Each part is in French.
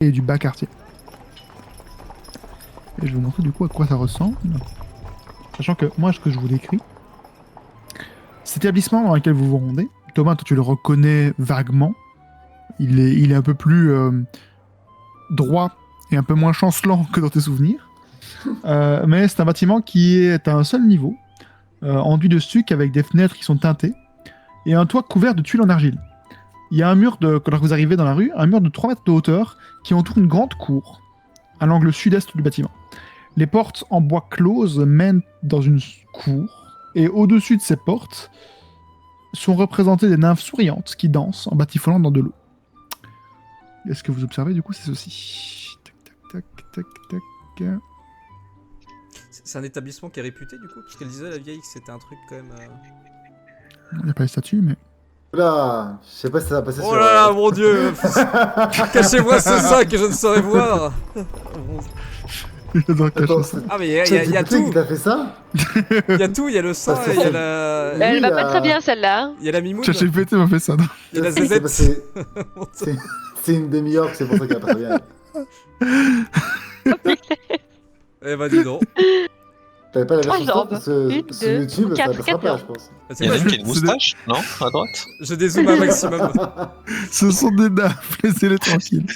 et du bas quartier. Et je vais vous montrer du coup à quoi ça ressemble. Sachant que moi, ce que je vous décris, cet établissement dans lequel vous vous rendez, Thomas, toi tu le reconnais vaguement. Il est un peu plus droit et un peu moins chancelant que dans tes souvenirs. Mais c'est un bâtiment qui est à un seul niveau, enduit de stuc avec des fenêtres qui sont teintées et un toit couvert de tuiles en argile. Il y a un mur, quand vous arrivez dans la rue, un mur de 3 mètres de hauteur qui entoure une grande cour à l'angle sud-est du bâtiment. Les portes en bois closes mènent dans une cour et au-dessus de ces portes sont représentées des nymphes souriantes qui dansent en batifolant dans de l'eau. Et ce que vous observez du coup, c'est ceci. Tac, tac, tac, tac, tac. C'est un établissement qui est réputé du coup, parce qu'elle disait la vieille que c'était un truc quand même. Il n'y a pas les statues, mais. Là, je sais pas si ça va passer Oh sur... là là, mon dieu. Cachez-moi ce ça que je ne saurais voir. J'adore cacher Attends, ça. Ah mais il y a ChatGPT tout. qui t'a fait ça? Il y a tout, il y a le sein, Parce que il y a c'est- la... Oui, Elle va pas la- très bien celle-là. Hein. Il y a la mimoune, ChatGPT m'a fait ça. Non il y a la C'est zézette. parce que c'est une demi-heure que c'est pour ça qu'elle va pas très bien. Eh bah dis donc. T'avais pas la Trois version jambes. stop sur Une, sur deux, YouTube, ça quatre, passera quatre pas, jambes. je pense. Ah, c'est Il y en a quoi, une qui a une c'est moustache, non? À droite? je dézoome un maximum. Ce sont des nymphes, laissez-les tranquilles.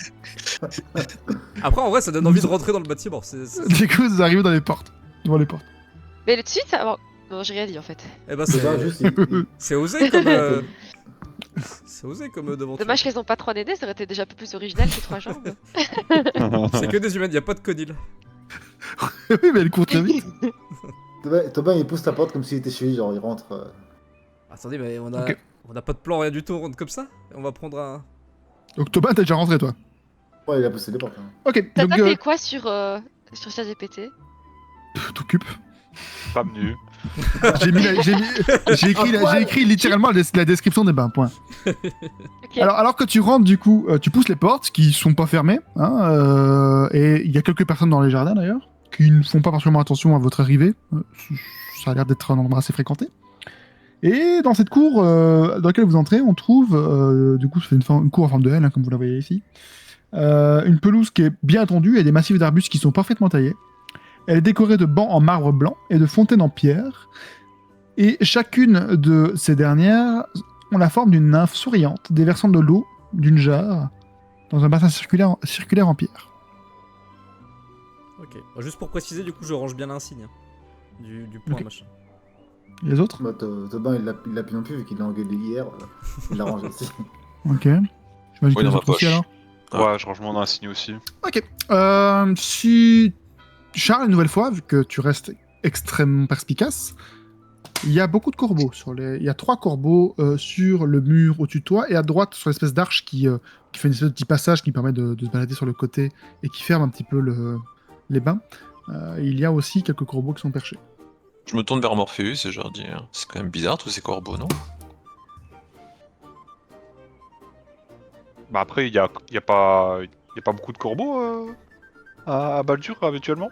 Après en vrai ça donne envie de rentrer dans le bâtiment. Du coup, vous arrivez dans les portes. Devant les portes. Mais le dessus, ça. Non, j'ai rien dit en fait. Eh bah C'est ça, juste, c'est osé comme... C'est osé comme devanture. Dommage qu'elles ont pas 3 DD, ça aurait été déjà un peu plus original que 3 jambes. C'est que des humaines, y a pas de conil. Oui, mais elle court très vite. Thomas, il pousse la porte comme s'il était chez lui, genre il rentre. Attendez mais on a... Ok. On a pas de plan, rien du tout, on rentre comme ça. On va prendre un... Donc Thomas, t'es déjà rentré, toi. Ouais, il a poussé les portes. Hein. Ok, T'as donc tapé quoi sur ChatGPT? t'occupes. Femme nue. J'ai écrit littéralement la description des bains, point. Ok. Alors que tu rentres, du coup, tu pousses les portes qui sont pas fermées, hein, et il y a quelques personnes dans les jardins d'ailleurs, qui ne font pas particulièrement attention à votre arrivée. Ça a l'air d'être un endroit assez fréquenté. Et dans cette cour dans laquelle vous entrez, on trouve, du coup, c'est une cour en forme de L, hein, comme vous la voyez ici, une pelouse qui est bien tendue et des massifs d'arbustes qui sont parfaitement taillés. Elle est décorée de bancs en marbre blanc et de fontaines en pierre. Et chacune de ces dernières ont la forme d'une nymphe souriante, déversant de l'eau d'une jarre dans un bassin circulaire en pierre. Ok. Juste pour préciser, du coup je range bien l'insigne. Du point Ok. machin. Les autres? Bah, Thomas, il l'a plus non plus, vu qu'il l'a engueulé hier. Il l'a rangé aussi. Ok. J'imagine Oui, que dans les ma autres aussi, poche. alors. Ah. Ouais, je range mon insigne aussi. Ok. Si Charles, une nouvelle fois, vu que tu restes extrêmement perspicace, il y a beaucoup de corbeaux. Il y a 3 corbeaux sur le mur au-dessus de toi, et à droite, sur l'espèce d'arche qui fait une espèce de petit passage qui permet de se balader sur le côté et qui ferme un petit peu les bains. Il y a aussi quelques corbeaux qui sont perchés. Je me tourne vers Morpheus et je leur dis c'est quand même bizarre tous ces corbeaux, non? Bah après, il y a pas beaucoup de corbeaux à Baldur habituellement.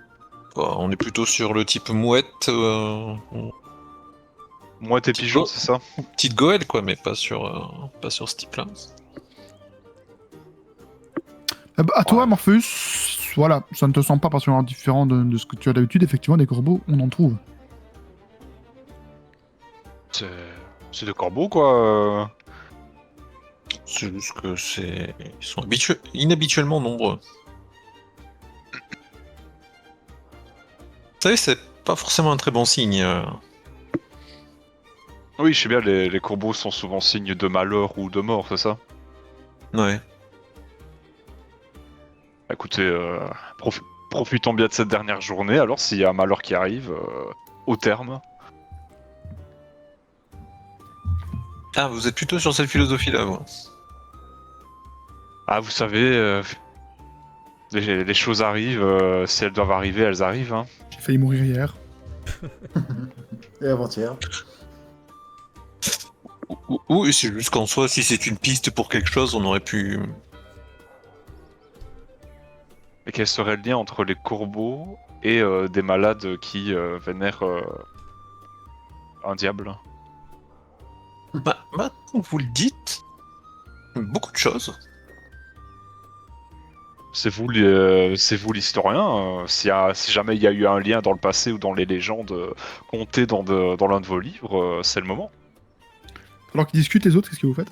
Bah, on est plutôt sur le type mouette, Mouette et pigeon, c'est ça. petite goëlle quoi, mais pas sur ce type-là. À toi, Morpheus, voilà, ça ne te semble pas particulièrement différent de ce que tu as d'habitude. Effectivement, des corbeaux, on en trouve. C'est des corbeaux quoi. C'est juste que ils sont inhabituellement nombreux. Vous savez, c'est pas forcément un très bon signe. Oui, je sais bien, les corbeaux sont souvent signes de malheur ou de mort, c'est ça. Ouais. Écoutez, profitons bien de cette dernière journée, alors s'il y a un malheur qui arrive, au terme. Ah, vous êtes plutôt sur cette philosophie-là, vous. Ah, vous savez, les choses arrivent, si elles doivent arriver, elles arrivent. Hein. J'ai failli mourir hier. Et avant-hier. Oui, c'est juste qu'en soi, si c'est une piste pour quelque chose, on aurait pu... Et quel serait le lien entre les corbeaux et des malades qui vénèrent un diable? Bah, maintenant que vous le dites, beaucoup de choses. c'est vous l'historien. Si jamais il y a eu un lien dans le passé ou dans les légendes contées dans l'un de vos livres, c'est le moment. Alors qu'ils discutent les autres, qu'est-ce que vous faites?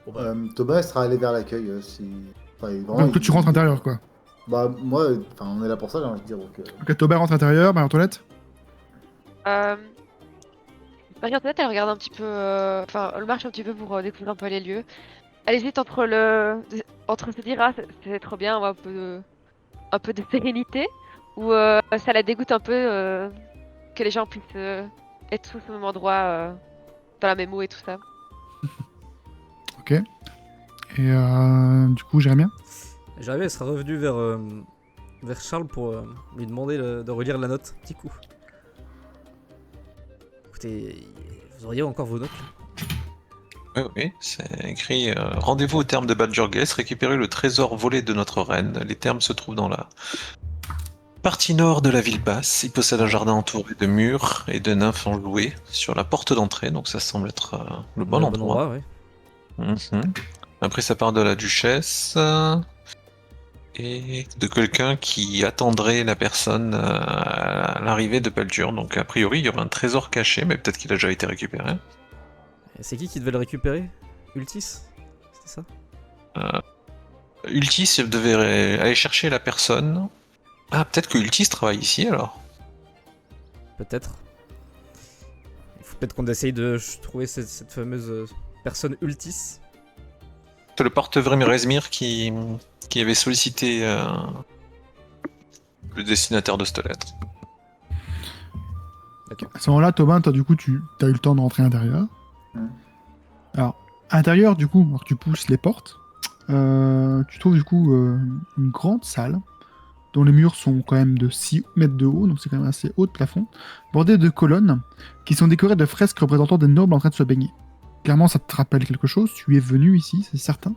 Bon, bah, Thomas sera allé vers l'accueil si. Enfin, vraiment, Donc toi tu rentres intérieur quoi. Bah moi, enfin on est là pour ça, j'ai envie de dire. Donc, Ok, Toba rentre intérieur, Marie-Antoinette. Marie-Antoinette, elle regarde un petit peu. Enfin, elle marche un petit peu pour découvrir un peu les lieux. Elle hésite entre se dire, ah, c'est trop bien, on va un peu de sérénité, ou ça la dégoûte un peu que les gens puissent être tous au même endroit, dans la même eau et tout ça. Ok. Et du coup, Jérémien. Jérémy, elle sera revenue vers Charles pour lui demander de relire la note, petit coup. Écoutez, vous auriez encore vos notes là? Oui, c'est écrit rendez-vous au terme de Badgerguest, récupérer le trésor volé de notre reine. Les termes se trouvent dans la partie nord de la ville basse. Il possède un jardin entouré de murs et de nymphes enjouées sur la porte d'entrée, donc ça semble être le bon endroit. Ouais. Mhm. Après, ça part de la duchesse et de quelqu'un qui attendrait la personne à l'arrivée de Peldur. Donc, a priori, il y aurait un trésor caché, mais peut-être qu'il a déjà été récupéré. Et c'est qui devait le récupérer? Ultis? C'était ça? Ultis devait aller chercher la personne. Ah, peut-être que Ultis travaille ici alors. Peut-être. Il faut peut-être qu'on essaye de trouver cette fameuse personne Ultis. C'est le porte-vrai Rezmir qui avait sollicité le destinataire de cette lettre. À ce moment-là, Tobin, toi, du coup, tu as eu le temps de rentrer à l'intérieur. Alors, à l'intérieur, du coup, alors que tu pousses les portes, tu trouves du coup une grande salle dont les murs sont quand même de 6 mètres de haut, donc c'est quand même assez haut de plafond, bordée de colonnes qui sont décorées de fresques représentant des nobles en train de se baigner. Clairement, ça te rappelle quelque chose, tu es venu ici, c'est certain.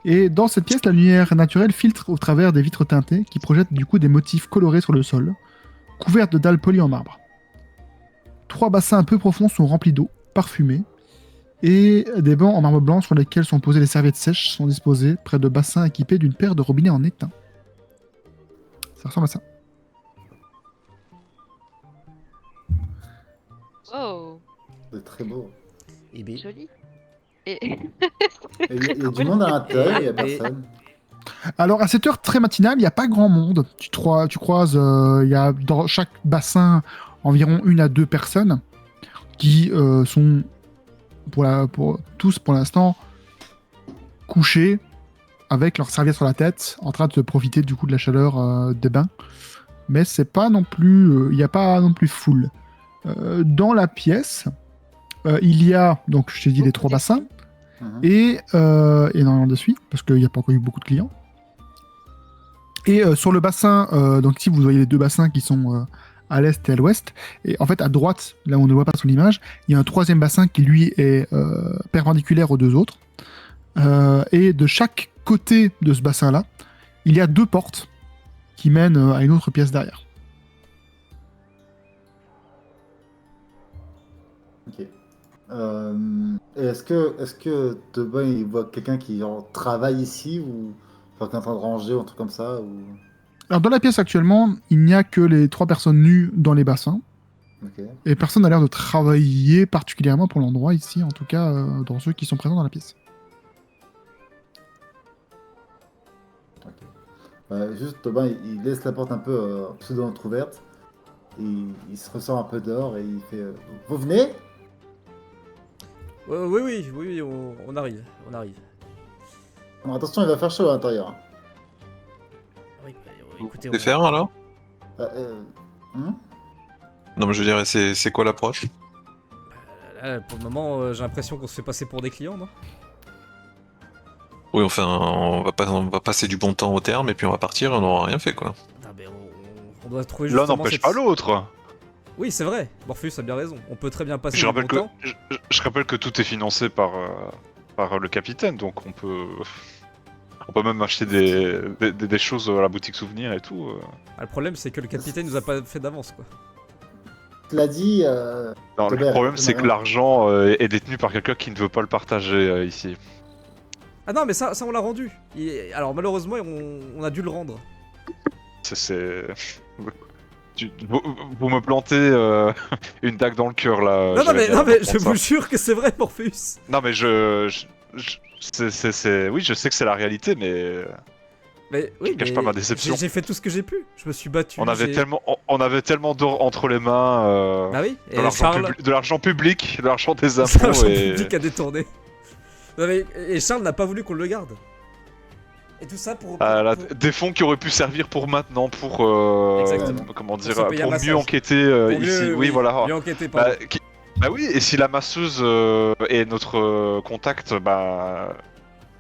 Et dans cette pièce, la lumière naturelle filtre au travers des vitres teintées qui projettent du coup des motifs colorés sur le sol, couverts de dalles polies en marbre. 3 bassins un peu profonds sont remplis d'eau, parfumés, et des bancs en marbre blanc sur lesquels sont posées les serviettes sèches sont disposés près de bassins équipés d'une paire de robinets en étain. Ça ressemble à ça. Oh, c'est très beau. Et B. joli. Et Et il y a du monde à l'intérieur, il y a personne. Alors, à cette heure très matinale, il n'y a pas grand monde. Tu croises, il y a dans chaque bassin environ 1 à 2 personnes qui sont tous pour l'instant couchés avec leur serviette sur la tête, en train de profiter du coup de la chaleur des bains. Mais c'est pas non plus, il n'y a pas non plus foule. Dans la pièce, il y a, donc je t'ai dit les 3 bassins, et énormément de suite, parce qu'il n'y a pas encore eu beaucoup de clients. Et sur le bassin, donc ici vous voyez les 2 bassins qui sont à l'est et à l'ouest, et en fait à droite, là où on ne voit pas sur l'image, il y a un 3e bassin qui lui est perpendiculaire aux 2 autres. Et de chaque côté de ce bassin-là, il y a 2 portes qui mènent à une autre pièce derrière. Ok. Est-ce que Thomas il voit quelqu'un qui travaille ici ou enfin, qui est en train de ranger ou un truc comme ça ou... Alors dans la pièce actuellement, il n'y a que les 3 personnes nues dans les bassins, Ok. et personne n'a l'air de travailler particulièrement pour l'endroit ici, en tout cas dans ceux qui sont présents dans la pièce. Juste Thomas il laisse la porte un peu pseudo-entrouverte. Il se ressort un peu dehors et il fait vous venez? Oui, on arrive. Alors, attention, il va faire chaud à l'intérieur. Oui, écoutez, Vous pouvez faire alors? Hmm. Non, mais je veux dire, c'est quoi l'approche? Là, pour le moment, j'ai l'impression qu'on se fait passer pour des clients, non? Oui, enfin, on va passer du bon temps au terme et puis on va partir et on n'aura rien fait quoi. Ah, mais on doit trouver L'un justement n'empêche cette- pas l'autre. Oui, c'est vrai, Morpheus a bien raison. On peut très bien passer Je du rappelle bon que temps. je rappelle que tout est financé par le capitaine, donc on peut même acheter des choses à la boutique souvenir et tout. Ah, le problème, c'est que le capitaine nous a pas fait d'avance, quoi. Cela dit, Non, le Tobert, problème c'est que rien. l'argent est détenu par quelqu'un qui ne veut pas le partager ici. Ah non, mais ça on l'a rendu. Alors malheureusement, on a dû le rendre. C'est... Vous me plantez une dague dans le cœur là. Non, mais je pour vous ça. jure que c'est vrai, Morpheus. Non mais oui, je sais que c'est la réalité, mais Mais oui, cache pas ma déception. J'ai fait tout ce que j'ai pu. Je me suis battu. on avait tellement d'or entre les mains. Bah oui, et de l'argent Charles... de l'argent public, de l'argent des C'est impôts l'argent et... public à détourner. Non mais, et Charles n'a pas voulu qu'on le garde. Et tout ça pour... Des fonds qui auraient pu servir pour maintenant, pour Exactement. comment dire, se payer un pour massage. mieux enquêter Pour ici. mieux- Oui, voilà. Mieux enquêter, pardon. Bah oui, et si la masseuse est notre contact, bah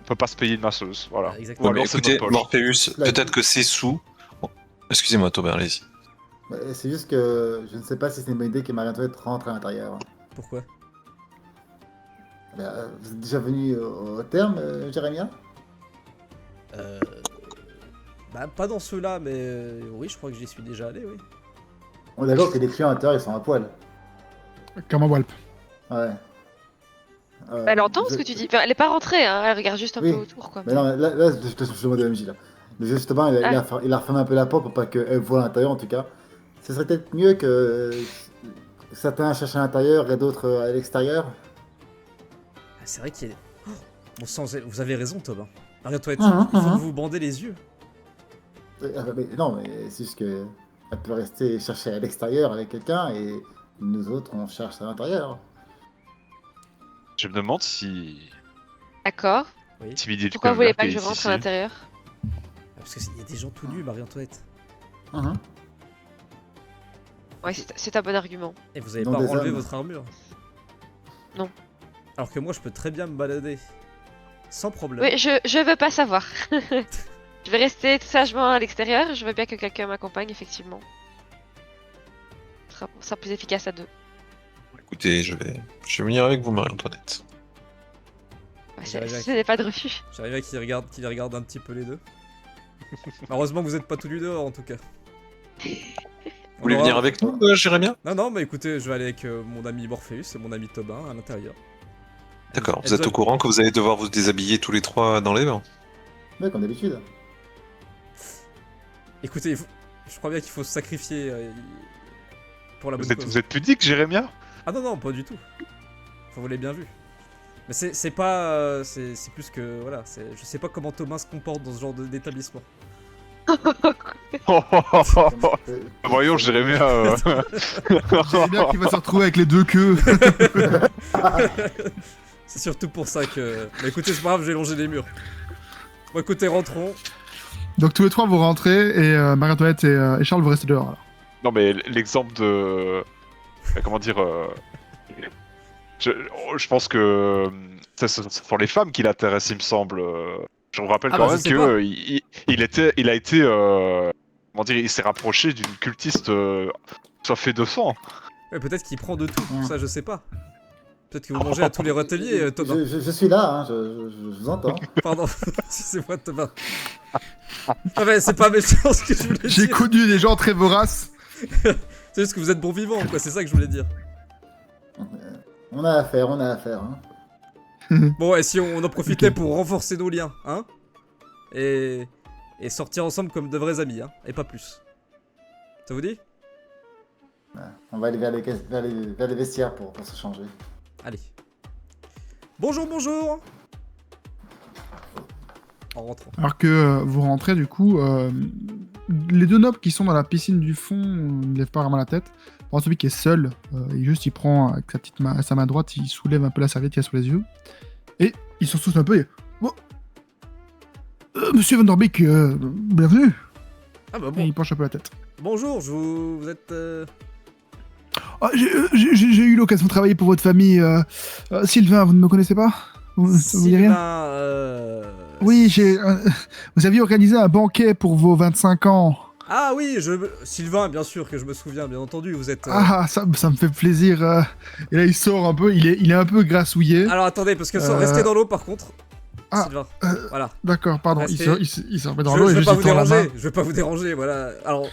on peut pas se payer une masseuse, voilà. Ah, exactement. Ou Ouais, mais alors c'est écoutez, notre poche. Morpheus, Là, peut-être que c'est sous. Bon, excusez-moi, Tobin, allez-y. C'est juste que je ne sais pas si c'est une bonne idée que Marie-Antoinette rentre à l'intérieur. Pourquoi? Vous êtes déjà venu au terme, Jérémia? Bah pas dans ceux-là, mais oui, je crois que j'y suis déjà allé, oui. On est d'accord que les clients à l'intérieur ils sont à poil. Comme un Walp. Ouais. Elle entend ce que tu dis. Enfin, elle est pas rentrée, hein. Elle regarde juste un Oui. peu autour, quoi. Mais non, là je te suis le mode de MJ là. Mais justement, il a refermé un peu la porte pour pas qu'elle voit à l'intérieur en tout cas. Ce serait peut-être mieux que certains cherchent à l'intérieur et d'autres à l'extérieur. Ah, c'est vrai qu'il y a... Oh, bon sang, vous avez raison, Tobin. Marie-Antoinette, Mhm, il faut mhm. que vous bandez les yeux. Mais non, mais c'est juste que elle peut rester chercher à l'extérieur avec quelqu'un et nous autres on cherche à l'intérieur. Je me demande si D'accord. Timidity Pourquoi vous voulez pas que est je ici. rentre à l'intérieur? Ah, parce qu'il y a des gens tout nus, Marie-Antoinette. Mhm. Ouais, c'est un bon argument. Et vous avez Dans pas des enlevé hommes. votre armure. Non. Alors que moi, je peux très bien me balader. Sans problème. Oui, je veux pas savoir. Je vais rester sagement à l'extérieur. Je veux bien que quelqu'un m'accompagne, effectivement. Ce sera plus efficace à deux. Écoutez, je vais venir avec vous, Marie-Antoinette. Ouais, J'arrive avec- ce n'est pas de refus. J'arrivais qu'il regarde un petit peu les deux. Heureusement que vous êtes pas tous nus dehors, en tout cas. Vous voulez venir avec nous, Jérémia? Non, mais écoutez, je vais aller avec mon ami Morpheus et mon ami Tobin à l'intérieur. D'accord, Elles vous êtes doivent- au courant que vous allez devoir vous déshabiller tous les trois dans les bains? Ouais, comme d'habitude. Écoutez, je crois bien qu'il faut se sacrifier pour la bonne cause. Vous êtes pudique, Jérémia? Ah non, pas du tout. Enfin, vous l'avez bien vu. Mais c'est pas... c'est plus que... Voilà, je sais pas comment Thomas se comporte dans ce genre d'établissement. Voyons, Jérémia. J'aimerais bien qu'il va se retrouver avec les deux queues. C'est surtout pour ça que... Mais écoutez, c'est pas grave, j'ai longé les murs. Bon, écoutez, rentrons. Donc tous les trois vous rentrez et Marie-Antoinette et Charles vous restez dehors alors. Non mais l'exemple de... Comment dire... Je pense que... Ce sont les femmes qui l'intéressent, il me semble. Je vous rappelle Ah quand bah, même je sais pas. il a été... Comment dire, il s'est rapproché d'une cultiste soifée de sang. Ouais, peut-être qu'il prend de tout, Mm. ça je sais pas. Peut-être que vous mangez à tous les râteliers, Thomas. Je suis là, hein, je vous entends. Pardon, c'est moi Thomas. Ah mais c'est pas méchant ce que je voulais J'ai dire. connu des gens très voraces. C'est juste que vous êtes bon vivant, quoi, c'est ça que je voulais dire. On a affaire, hein. Bon, et si on en profitait pour renforcer nos liens, hein, et sortir ensemble comme de vrais amis, hein, et pas plus. Ça vous dit? Ouais. On va aller vers les vestiaires pour se changer. Allez. Bonjour, bonjour. En rentrant. Alors que vous rentrez du coup, les deux nobles qui sont dans la piscine du fond ne lèvent pas vraiment la tête. Par contre, celui qui est seul, il prend avec sa petite main, sa main droite, il soulève un peu la serviette qu'il a sous les yeux. Et il s'en soucie un peu et... Oh Monsieur Van Der Beek, bienvenue. Ah bah Et bon. il penche un peu la tête. Bonjour, vous êtes... Ah, j'ai eu l'occasion de travailler pour votre famille. Sylvain, vous ne me connaissez pas? Ça vous dit rien? Sylvain, Oui, vous aviez organisé un banquet pour vos 25 ans. Ah oui, Sylvain, bien sûr que je me souviens, bien entendu, vous êtes... Ah, ça me fait plaisir. Et là, il sort un peu, il est un peu grassouillé. Alors attendez, parce que restez dans l'eau par contre. Ah, Sylvain, voilà. D'accord, pardon, il Restez- se remet dans Je l'eau et veux juste pas il vous tend la main. déranger, je veux pas vous déranger, voilà. Alors,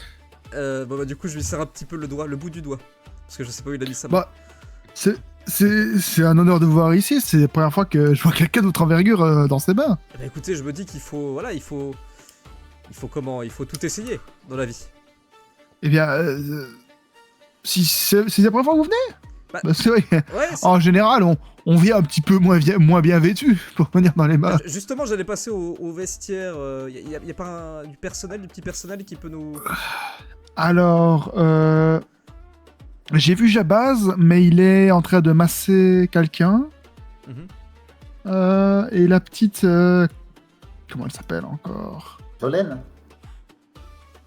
bon bah du coup je lui serre un petit peu le bout du doigt. Parce que je sais pas où il a mis sa main. Bah, C'est un honneur de vous voir ici. C'est la première fois que je vois quelqu'un d'autre envergure dans ces bains. Eh ben, écoutez, je me dis qu'il faut, voilà, il faut tout essayer dans la vie. Eh bien, si c'est la première fois que vous venez, Bah, c'est vrai. Ouais, En général, on vient un petit peu moins bien vêtu pour venir dans les bains. justement, j'allais passer au vestiaire. Y a pas du personnel, du petit personnel qui peut nous. Alors, j'ai vu Jabaz, mais il est en train de masser quelqu'un. Mhm. Et la petite... comment elle s'appelle encore? Jolene.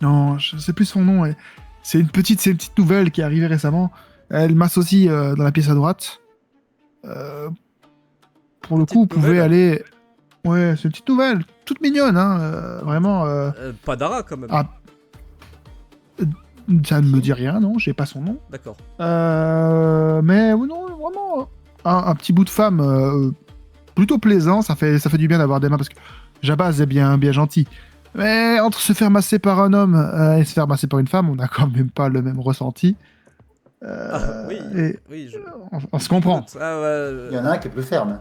Non, je sais plus son nom. C'est une petite nouvelle qui est arrivée récemment. Elle m'associe dans la pièce à droite. Pour le coup, vous Petite pouvez nouvelle. aller... Ouais, c'est une petite nouvelle, toute mignonne, hein. Vraiment... Pas Dara quand même. Ah, ça ne me dit rien, non, j'ai pas son nom. D'accord. Mais non, vraiment, un petit bout de femme plutôt plaisant, ça fait du bien d'avoir des mains, parce que Jabaz est bien gentil. Mais entre se faire masser par un homme et se faire masser par une femme, on n'a quand même pas le même ressenti. Oui, et oui. on se comprend. Ah, ouais, Il y en a un qui est plus ferme.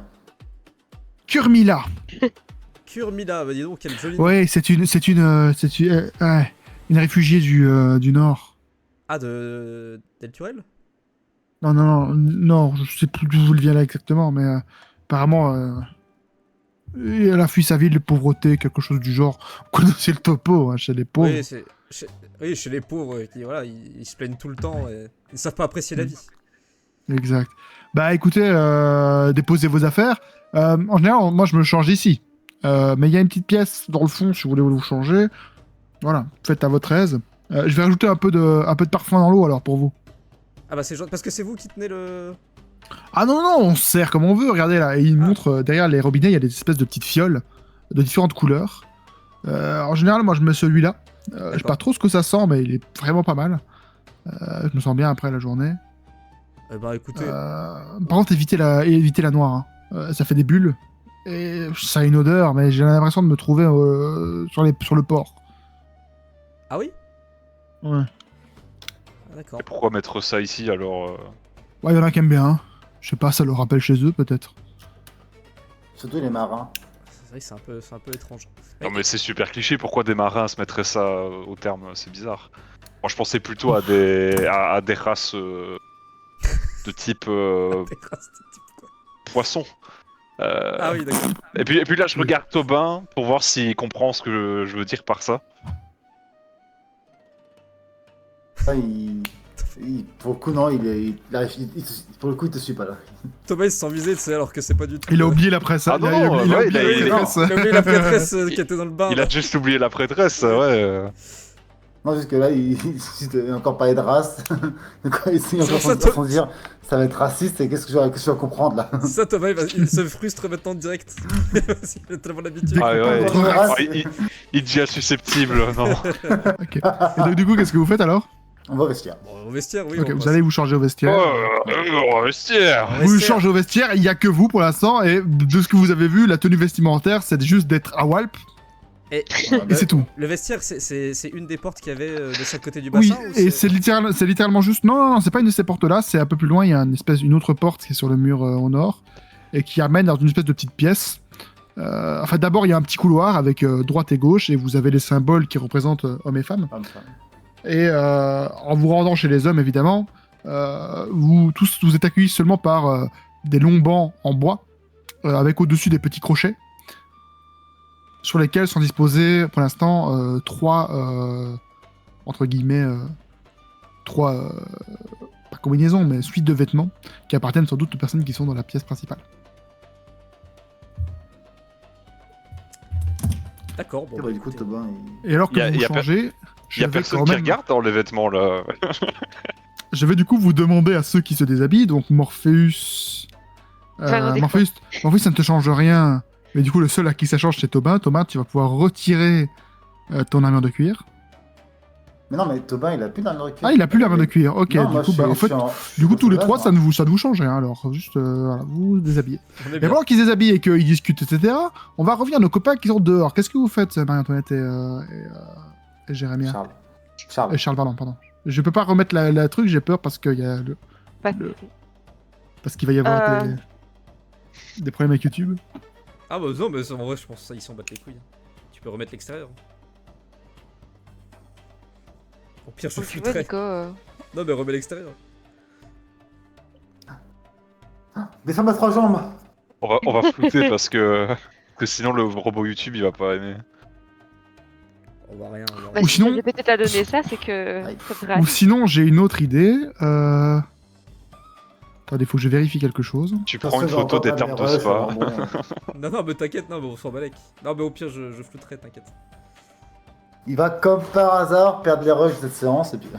Kurmila, Kurmila, bah dis donc, quelle jolie. ouais, c'est une réfugiée du Nord. Ah, de Delturel. Non, je sais plus d'où elle vient là exactement, mais apparemment, elle a fui sa ville de pauvreté, quelque chose du genre. Vous connaissez le topo, hein, chez les pauvres. Oui, chez les pauvres, qui, voilà, ils se plaignent tout le temps et ils savent pas apprécier la vie. Exact. Bah écoutez, déposez vos affaires. En général, moi je me change ici. Mais il y a une petite pièce dans le fond si vous voulez vous changer. Voilà, faites à votre aise. Je vais rajouter un peu de parfum dans l'eau alors pour vous. Ah bah c'est gentil, parce que c'est vous qui tenez le... Ah non, on se sert comme on veut, regardez là. Et il montre derrière les robinets, il y a des espèces de petites fioles de différentes couleurs. En général, moi je mets celui-là. Je sais pas trop ce que ça sent, mais il est vraiment pas mal. Je me sens bien après la journée. Bah écoutez, Par contre, évitez la noire. Hein. Ça fait des bulles. Et ça a une odeur, mais j'ai l'impression de me trouver sur le port. ah oui. Ouais. Ah, d'accord. Et pourquoi mettre ça ici alors Ouais, il y en a qui aiment bien. Hein. Je sais pas, ça leur rappelle chez eux peut-être. Surtout les marins. C'est vrai que c'est un peu étrange. Non mais c'est super cliché, pourquoi des marins se mettraient ça au terme, c'est bizarre. Moi je pensais plutôt à des races de type Des races de type quoi. poisson. Ah oui, d'accord. Et puis là je regarde Tobin pour voir s'il comprend ce que je veux dire par ça. Ça, pour le coup, non, pour le coup, il te suit pas là. Thomas il se sent visé, tu sais, alors que c'est pas du tout. Il a oublié la presse. Ah il a non, il a ouais, oublié il la a- presse. Il a oublié la prêtresse qui était dans le bain. Il là. a juste oublié la prêtresse, ouais. Non, jusque là, il a encore parlé de race. Donc, il est pour ça, en train de dire, ça va être raciste et qu'est-ce que je vais comprendre là. Ça, Thomas, il se frustre maintenant direct. Il a tellement l'habitude. Ah ouais, Contre la race. il devient susceptible, non. Ok. Et donc, du coup, qu'est-ce que vous faites alors? On va au vestiaire. Bon, au vestiaire, oui. Ok, on vous passe. allez vous changer au vestiaire. Oh, vestiaire. Vous vestiaire. changez au vestiaire, il y a que vous pour l'instant, et de ce que vous avez vu, la tenue vestimentaire, c'est juste d'être à Walp, Et et c'est tout. le vestiaire, c'est une des portes qu'il y avait de chaque côté du Oui, bassin ou et c'est littéralement juste. Non, c'est pas une de ces portes-là, c'est un peu plus loin, il y a une autre porte qui est sur le mur au nord, et qui amène dans une espèce de petite pièce. Enfin, d'abord, il y a un petit couloir avec droite et gauche, et vous avez les symboles qui représentent hommes et femmes. Comme ça. Et en vous rendant chez les hommes, évidemment, vous êtes accueillis seulement par des longs bancs en bois, avec au-dessus des petits crochets, sur lesquels sont disposés, pour l'instant, trois, entre guillemets, pas combinaisons, mais suites de vêtements, qui appartiennent sans doute aux personnes qui sont dans la pièce principale. D'accord, bon. Et bah, du coup, Tobin, il... Et alors que Y a- vous y a changez, Il y a personne qui regarde dans les vêtements là. je vais du coup vous demander à ceux qui se déshabillent, donc Morpheus... Enfin, non, Morpheus, ça ne te change rien. Mais du coup, le seul à qui ça change, c'est Thomas. Thomas, tu vas pouvoir retirer ton armure de cuir. Mais non, mais Tobin, il a plus d'armure de cuir. Ah, il a plus l'armure de cuir. Ok, Non, du moi, coup, je bah, suis- en je fait, suis en- du coup, tous les je suis trois, là, ça ne vous change rien. Alors, juste, voilà, vous vous déshabillez. On est Et bien. pendant qu'ils se déshabillent et qu'ils discutent, etc., on va revenir à nos copains qui sont dehors. Qu'est-ce que vous faites, Marie-Antoinette et Jérémia Charles. Charles. Charles, pardon. Je peux pas remettre la truc, j'ai peur parce qu'il y a le... Pas Le- Parce qu'il va y avoir Euh. des problèmes avec YouTube. Ah bah non, mais en vrai, je pense que ça, ils s'en battent les couilles. Tu peux remettre l'extérieur. Au pire, je Comme tu veux, flouterai. Nico. Non, mais remets l'extérieur. Descends à 3 jambes. On va flouter parce que sinon le robot YouTube il va pas aimer. On voit rien, on voit Bah, rien. Ou si sinon- GPT t'a donné ça, c'est que Aïe. ça devrait Ou aller. sinon, j'ai une autre idée. Attendez, faut que je vérifie quelque chose. Tu prends une photo des termes de spa. Non, non, mais t'inquiète, non, mais on s'en balèque. Non, mais au pire, je flouterai, t'inquiète. Il va comme par hasard perdre les rushs de cette séance et puis.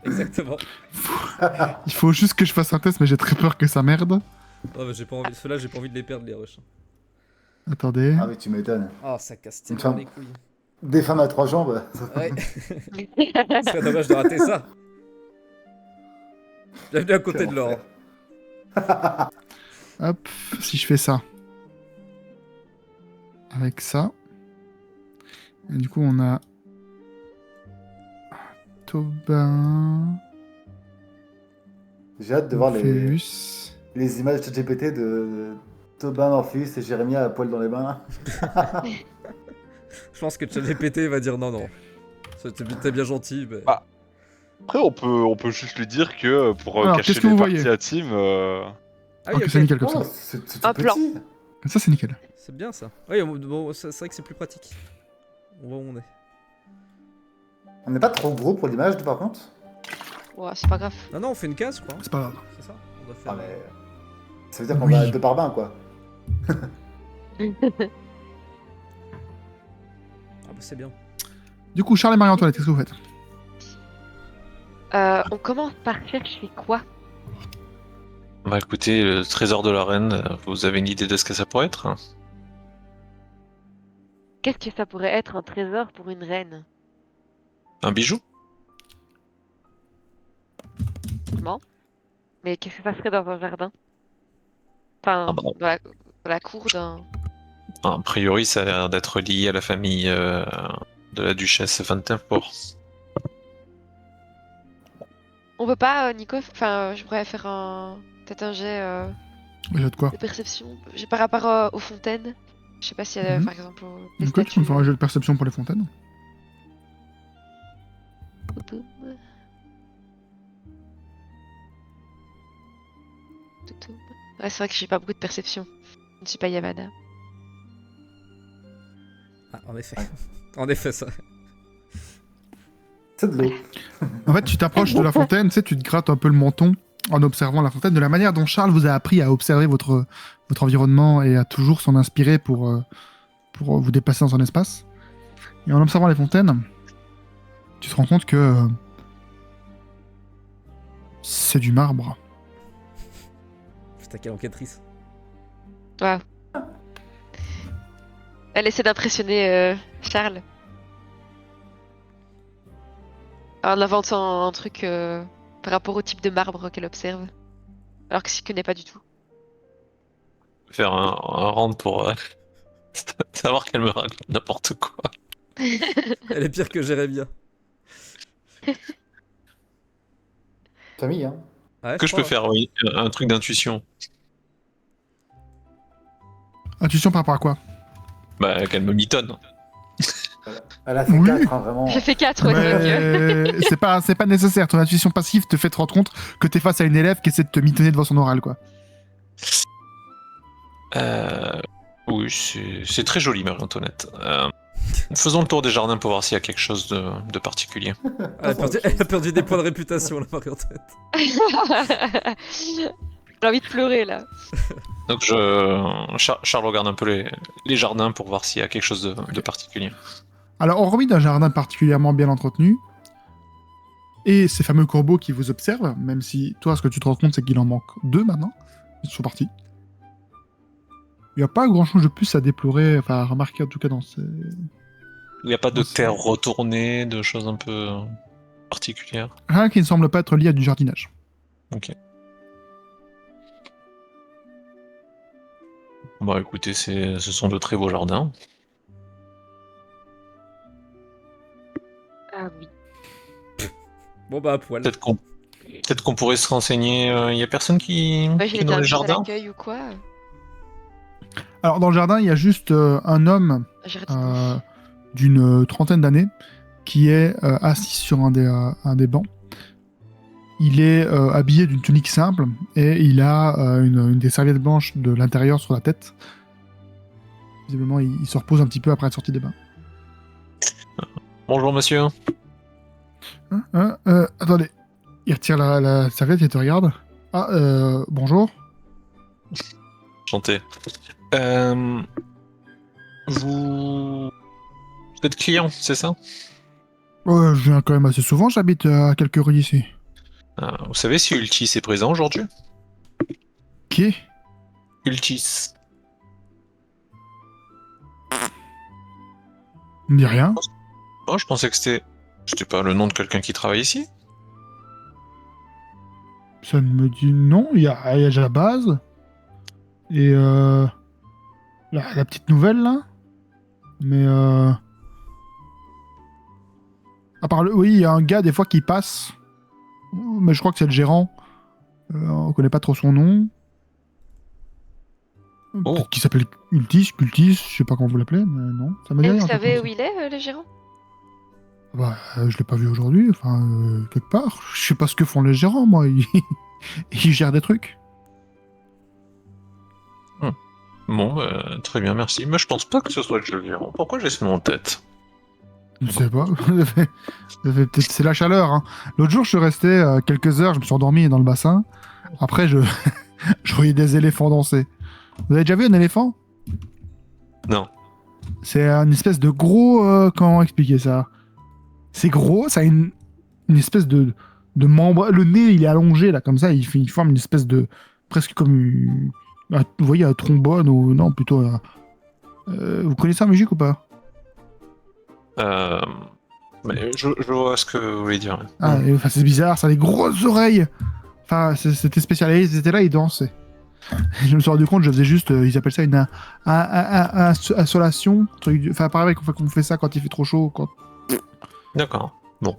Exactement. Il faut juste que je fasse un test, mais j'ai très peur que ça merde. Non, mais j'ai pas envie. Ceux-là, j'ai pas envie de les perdre, les rushs. Attendez. Ah oui, tu m'étonnes. Ah, ça casse Une tellement femme. les couilles. Des femmes à 3 jambes. Ouais. Ce serait dommage de rater ça. Bienvenue à côté de l'or. Hop, si je fais ça. Avec ça. Et du coup, on a. Tobin. J'ai hâte de voir Morpheus. les images de GPT de Tobin, Morpheus et Jérémy à poil dans les bains. Je pense que ChatGPT va dire non, non. T'es bien gentil, mais. Ah. Après on peut juste lui dire que pour Alors, cacher qu'est-ce que les vous parties voyez à team. Ah Ok, oui, ok. c'est nickel comme Oh, ça. c'est Un tout plan. petit. Ça, c'est nickel. C'est bien ça. Oui, bon, c'est vrai que c'est plus pratique. On voit où on est. On n'est pas trop gros pour l'image, par contre. Ouais, c'est pas grave. Non, non, on fait une case, quoi. C'est pas grave. C'est ça. On doit faire. Ah, mais. Ça veut dire qu'on Oui. va à 2 par bain, quoi. Ah, bah c'est bien. Du coup, Charles et Marie-Antoinette, qu'est-ce que vous faites? On commence par chercher quoi? Bah écoutez, le trésor de la reine, vous avez une idée de ce que ça pourrait être? Qu'est-ce que ça pourrait être un trésor pour une reine? Un bijou? Non? Mais qu'est-ce que ça serait dans un jardin? Enfin, Ah bah. dans la cour d'un... A priori, ça a l'air d'être lié à la famille de la duchesse Van Tempor. On peut pas, Nico? Enfin, je pourrais faire peut-être un jet J'ai de quoi? de perception. J'ai par rapport aux fontaines. Je sais pas s'il y a, Mhm. par exemple, les Du coup, tu peux statues. me faire un jeu de perception pour les fontaines? Toutoum. Toutoum. Ouais, c'est vrai que j'ai pas beaucoup de perception. Je ne suis pas Yavana. Ah, en effet. En effet, ça. C'est de l'eau. En fait, tu t'approches de la fontaine, tu sais, tu te grattes un peu le menton en observant la fontaine, de la manière dont Charles vous a appris à observer votre environnement et à toujours s'en inspirer pour vous déplacer dans un espace. Et en observant les fontaines, tu te rends compte que c'est du marbre. Putain, quelle enquêtrice. Waouh. Elle essaie d'impressionner Charles. En inventant un truc par rapport au type de marbre qu'elle observe. Alors que s'il connaît pas du tout. Faire un round pour savoir qu'elle me raconte n'importe quoi. Elle est pire que Jérémia. Famille, hein. Ouais, Que je peux crois. faire, oui, un truc d'intuition. Intuition par rapport à quoi? Bah, qu'elle me mitonne. Elle a fait Oui. 4, hein, vraiment. J'ai fait 4, ouais, mon dieu. Mais c'est pas nécessaire. Ton intuition passive te fait te rendre compte que t'es face à une élève qui essaie de te mitonner devant son oral, quoi. Oui, c'est très joli, Marie-Antoinette. Faisons le tour des jardins pour voir s'il y a quelque chose de particulier. Elle a perdu des points de réputation, la Marie-Antoinette. J'ai envie de pleurer là. Donc Charles regarde un peu les jardins pour voir s'il y a quelque chose de particulier. Alors, hormis d'un jardin particulièrement bien entretenu, et ces fameux corbeaux qui vous observent, même si toi, ce que tu te rends compte, c'est qu'il en manque 2 maintenant, ils sont partis. Il n'y a pas grand-chose de plus à déplorer, enfin à remarquer en tout cas dans ces... Il n'y a pas de C'est- terre retournée, de choses un peu particulières. Rien qui ne semble pas être lié à du jardinage. Ok. Bah écoutez, ce sont de très beaux jardins. Ah oui. Bon bah à poil. Peut-être qu'on Peut-être qu'on pourrait se renseigner. Il y a personne qui Moi, est j'ai dans les été à jardins. l'accueil ou quoi. Alors, dans le jardin, il y a juste un homme Jardinier. d'une trentaine d'années qui est assis sur un des bancs. Il est habillé d'une tunique simple et il a une des serviettes blanches de l'intérieur sur la tête. Visiblement, il se repose un petit peu après être sorti des bains. Bonjour monsieur. Attendez. Il retire la serviette et te regarde. Ah, bonjour. Enchanté. Vous êtes client, c'est ça? Je viens quand même assez souvent, j'habite à quelques rues d'ici. Vous savez si Ultis est présent aujourd'hui? Qui? Ultis. Il me dit rien. Oh, je pensais que c'était pas le nom de quelqu'un qui travaille ici. Ça ne me dit non. Il y a Jabaz. Et la petite nouvelle là. Mais à part oui, il y a un gars des fois qui passe. Mais je crois que c'est le gérant. On connaît pas trop son nom. Oh. Peut-être qu'il s'appelle Cultis, je sais pas comment vous l'appelez, mais non, ça me dit Et rien. vous un truc savez comme où ça. il est, le gérant? Bah, je l'ai pas vu aujourd'hui, enfin, quelque part. Je sais pas ce que font les gérants, moi. Ils gèrent des trucs. Bon, très bien, merci. Mais je pense pas que ce soit le gérant. Pourquoi j'ai ce nom en tête? Je sais pas. Peut-être c'est la chaleur. Hein. L'autre jour, je suis resté quelques heures, je me suis endormi dans le bassin. Après, je voyais des éléphants danser. Vous avez déjà vu un éléphant? Non. C'est une espèce de gros... comment expliquer ça? C'est gros, ça a une espèce de membre... Le nez, il est allongé, là, comme ça. Il forme une espèce de... Presque comme vous voyez, un trombone ou... Non, plutôt... vous connaissez la musique ou pas? Mais je vois ce que vous voulez dire. Ah, enfin, c'est bizarre, ça a des grosses oreilles. Enfin, c'était spécial. Ils étaient là, ils dansaient. Je me suis rendu compte, je faisais juste, ils appellent ça une insolation. Enfin, pareil qu'on fait ça quand il fait trop chaud. Quand... D'accord. Bon.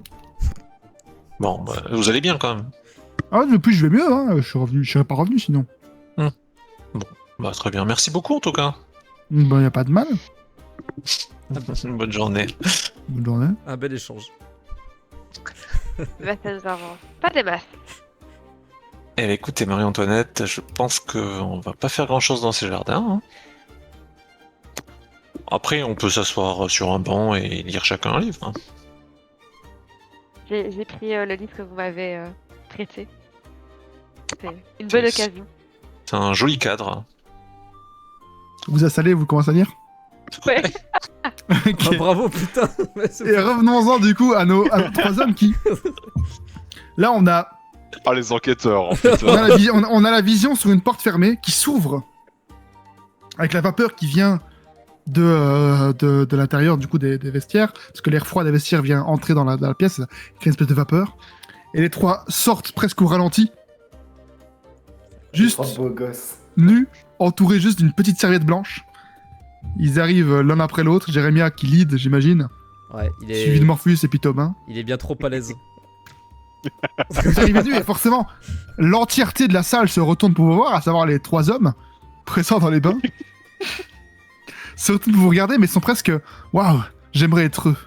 Bon, bah, vous allez bien quand même. Ah, depuis, je vais mieux. Hein. Je serais pas revenu sinon. Bah, très bien. Merci beaucoup en tout cas. Bah, y a pas de mal. Bonne journée. Bonne journée. Un bel échange. Bah, ça nous avance. Pas des masses. Eh bien, écoutez, Marie-Antoinette, je pense qu'on va pas faire grand-chose dans ces jardins. Hein. Après, on peut s'asseoir sur un banc et lire chacun un livre. Hein. J'ai pris le livre que vous m'avez prêté. C'est une bonne occasion. C'est un joli cadre. Hein. Vous installez, vous commencez à lire. Ouais. Ok. Ah, bravo, putain. Mais c'est- Et revenons-en du coup à nos trois hommes qui. Là, on a Ah, les enquêteurs, en fait. on a la vision sur une porte fermée qui s'ouvre avec la vapeur qui vient de l'intérieur du coup des vestiaires, parce que l'air froid des vestiaires vient entrer dans la pièce, ça crée une espèce de vapeur. Et les trois sortent presque au ralenti, juste Trois beaux gosses. nus, entourés juste d'une petite serviette blanche. Ils arrivent l'un après l'autre, Jérémia qui lead, j'imagine, Ouais, suivi de Morpheus et puis Thomas. il est bien trop à l'aise. Vous arrivez nus et forcément, l'entièreté de la salle se retourne pour vous voir, à savoir les trois hommes présents dans les bains. Se retournent pour vous regarder, mais sont presque waouh, j'aimerais être eux.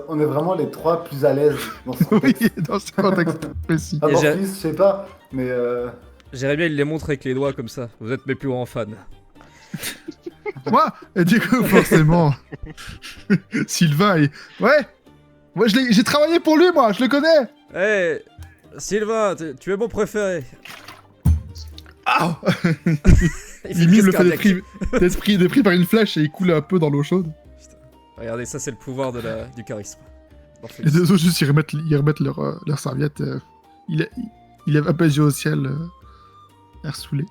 On est vraiment les trois plus à l'aise dans ce Oui, contexte. dans ce contexte précis. À Et part j'ai- plus, je sais pas, mais Jérémy, il les montre avec les doigts comme ça. Vous êtes mes plus grands fans. Moi, et du coup, forcément, Sylvain, ouais, moi j'ai travaillé pour lui, moi, je le connais. Hey, Sylvain, tu es mon préféré. Ah, Il fait il une mime crise le fait cardiaque. d'être pris par une flèche et il coule un peu dans l'eau chaude. Regardez, ça c'est le pouvoir du charisme. Morpheus. Les deux autres, juste, ils remettent leur serviette. Il lève un peu les yeux au ciel, l'air saoulé.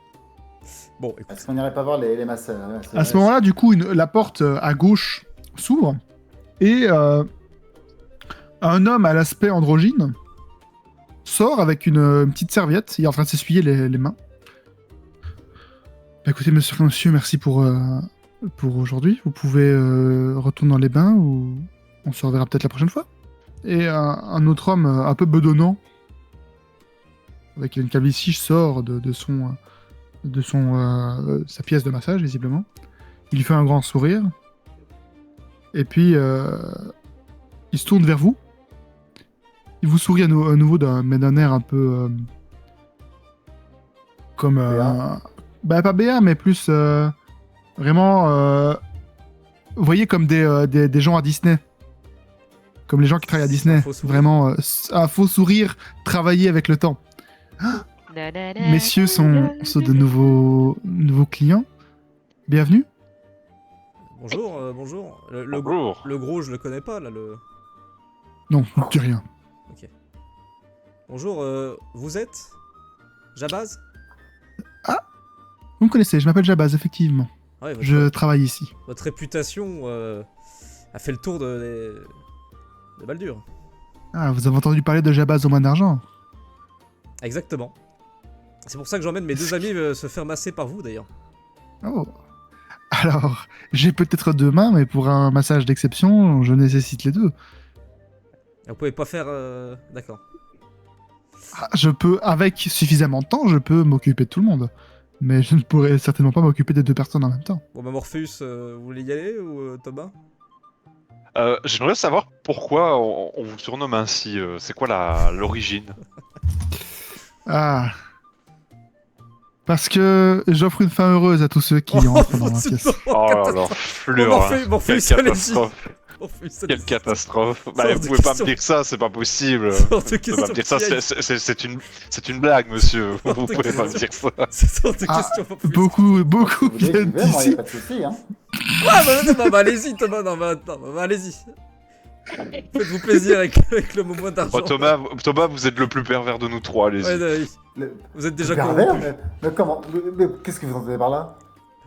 Bon, écoute. est-ce qu'on n'irait pas voir les masseurs hein, c'est À ce vrai. moment-là, du coup, la porte à gauche s'ouvre et un homme à l'aspect androgyne sort avec une petite serviette. Il est en train de s'essuyer les mains. Bah, écoutez, monsieur, merci pour aujourd'hui. Vous pouvez retourner dans les bains ou on se reverra peut-être la prochaine fois. Et un autre homme un peu bedonnant, avec une calvitie, sort de sa pièce de massage, visiblement. Il lui fait un grand sourire. Et puis, il se tourne vers vous. Il vous sourit à nouveau, mais d'un air un peu... comme... bah, pas BA, mais plus... vraiment... vous voyez, comme des gens à Disney. Comme les gens qui travaillent à Disney. Un faux sourire. Vraiment, un faux sourire travaillé avec le temps. Messieurs sont de nouveaux clients. Bienvenue. Bonjour. Bonjour. Le gros, je le connais pas, là, le... Non, ne dis rien. Bonjour, vous êtes Jabaz? Vous me connaissez, je m'appelle Jabaz, effectivement. Ouais, Je travaille ici. votre réputation a fait le tour de Baldur. Ah, vous avez entendu parler de Jabaz aux mains d'argent? Exactement. C'est pour ça que j'emmène mes deux amis se faire masser par vous, d'ailleurs. Oh. Alors, j'ai peut-être deux mains, mais pour un massage d'exception, je nécessite les deux. Vous pouvez pas faire... D'accord. Ah, je peux, avec suffisamment de temps, je peux m'occuper de tout le monde. Mais je ne pourrais certainement pas m'occuper des deux personnes en même temps. Bon bah Morpheus, vous voulez y aller ou Thomas? J'aimerais savoir pourquoi on vous surnomme ainsi. C'est quoi l'origine? Ah. Parce que j'offre une fin heureuse à tous ceux qui entrent dans ma pièce. Oh là là, fleur. Morpheus, Quelle allez-y. catastrophe. Morpheus, Quelle allez-y. catastrophe. Hors Bah, de vous pouvez pas question. me dire ça, c'est pas possible. Hors de Vous pouvez pas me dire ça, question. c'est une blague, monsieur. Hors Vous de pouvez pas me question. dire ça. C'est hors de Ah, question, Morpheus. Beaucoup Vous voulez que viennent j'y vais, moi, y d'ici. a pas de soucis, hein. Ouais, bah, allez-y, Thomas, allez-y. Faites-vous plaisir avec le moment d'argent. Oh, Thomas, vous êtes le plus pervers de nous trois, allez-y. Ouais, ouais, Le- vous êtes déjà Pervers, corrompu. mais comment mais qu'est-ce que vous entendez par là?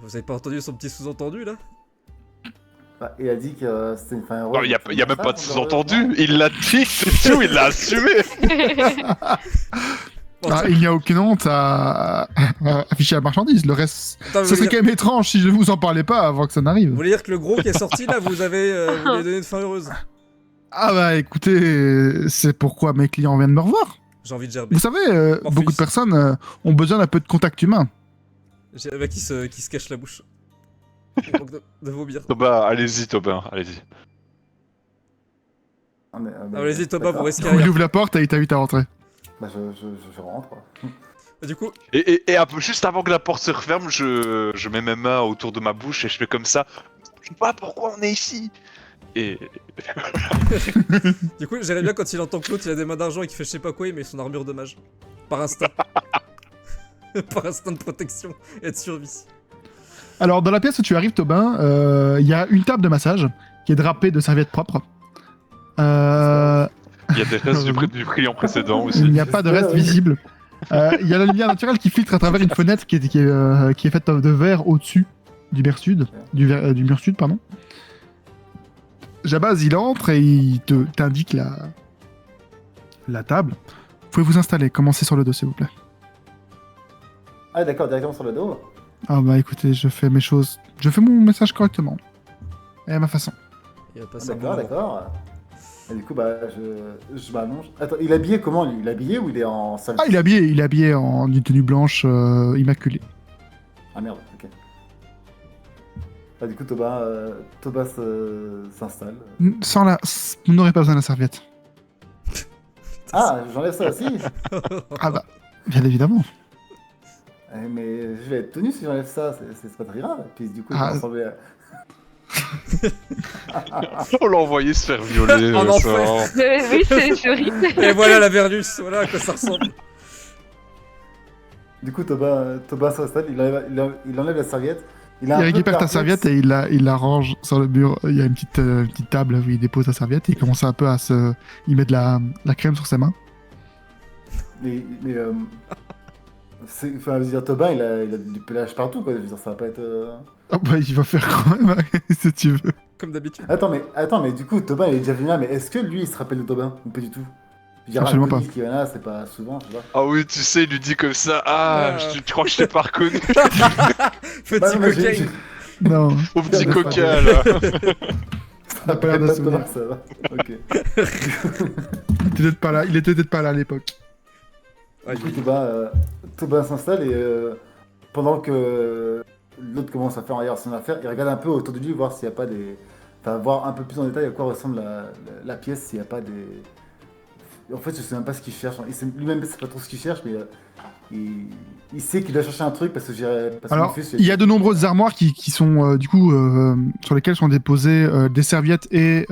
Vous avez pas entendu son petit sous-entendu, là? Bah, il a dit que c'était une fin heureuse. Non, y a même pas de sous-entendu, il l'a dit, c'est tout, il l'a assumé. Bon, Ah, il n'y a aucune honte à afficher la marchandise. Le reste, attends, vous ça voulez serait dire- quand même étrange si je ne vous en parlais pas avant que ça vous n'arrive. voulez dire que le gros qui est sorti, là, vous lui avez donné une fin heureuse? Ah bah écoutez, c'est pourquoi mes clients viennent me revoir. J'ai envie de gerber. Vous savez, Morpheus. beaucoup de personnes ont besoin d'un peu de contact humain. J'ai un mec qui se cache la bouche. Il manque de vomir. Thomas, allez-y, Thomas, allez-y. Allez-y, Thomas, vous d'accord. risquez Il rien. ouvre la porte et il t'invite à rentrer. Bah, je rentre. Du coup, Et un peu juste avant que la porte se referme, je mets mes mains autour de ma bouche et je fais comme ça. Je sais pas pourquoi on est ici. Et j'aimerais bien quand il entend que l'autre il a des mains d'argent et qu'il fait je sais pas quoi, il met son armure de mage. Par instinct. Par instinct de protection et de survie. Alors, dans la pièce où tu arrives, Tobin, il y a une table de massage qui est drapée de serviettes propres. il y a des restes du client précédent aussi. Il n'y a pas de reste visible. Il y a la lumière naturelle qui filtre à travers une fenêtre qui est faite de verre au-dessus du mur sud. Du mur sud, pardon. Jabaz, il entre et il t'indique la table. Vous pouvez vous installer. Commencez sur le dos, s'il vous plaît. Ah, d'accord, directement sur le dos. Ah bah écoutez, je fais mes choses. Je fais mon message correctement. Et à ma façon. Il va passer un D'accord, moment. d'accord. Et du coup, bah, je m'allonge. Attends, il est habillé comment, lui? Il est habillé ou il est en salle? Ah, il est habillé en une tenue blanche immaculée. Ah merde, ok. Ah, du coup, Thomas s'installe. Sans la... Vous n'aurez pas besoin de la serviette. Ah, j'enlève ça aussi. Ah bah, bien évidemment. Mais je vais être tenu si j'enlève ça, c'est pas très grave. Puis du coup, je Ah. vais ressembler à... On l'a envoyé se faire violer. En ça. enfer. Oui, c'est horrible. Et voilà la Verlus, voilà à quoi ça ressemble. Du coup, Thomas s'installe, il enlève la serviette. Il a un peu récupère ta perplexe. serviette et il la range sur le mur. Il y a une petite table où il dépose ta serviette et il commence un peu à se... Il met de la crème sur ses mains. Mais enfin, je veux dire, Thomas, il a du pelage partout, quoi. Je veux dire, ça va pas être... Ah bah, il va faire quand même, si tu veux. Comme d'habitude. Attends, mais du coup, Thomas, il est déjà venu là, mais est-ce que lui, il se rappelle de Thomas? Ou pas du tout? Je veux dire, Absolument un pas. Denis qui est là, c'est pas souvent, tu vois. Ah oui, tu sais, il lui dit comme ça. Ah, tu crois que je t'ai pas reconnu? Petit Bah, non, mais cocaïne. Non. Au petit Bien, coquin, là. T'as pas l'air de se Thomas, souvenir. ça va. Ok. Il était peut-être pas là à l'époque. Ouais, Du coup, Thomas s'installe et pendant que l'autre commence à faire ailleurs son affaire, il regarde un peu autour de lui, voir s'il n'y a pas des. Enfin, voir un peu plus en détail à quoi ressemble la pièce, s'il n'y a pas des. En fait, je sais même pas ce qu'il cherche. Lui-même, il sait pas trop ce qu'il cherche, mais il sait qu'il doit chercher un truc parce que Alors, mon fils, il y a de nombreuses armoires qui sont du coup sur lesquelles sont déposées des serviettes et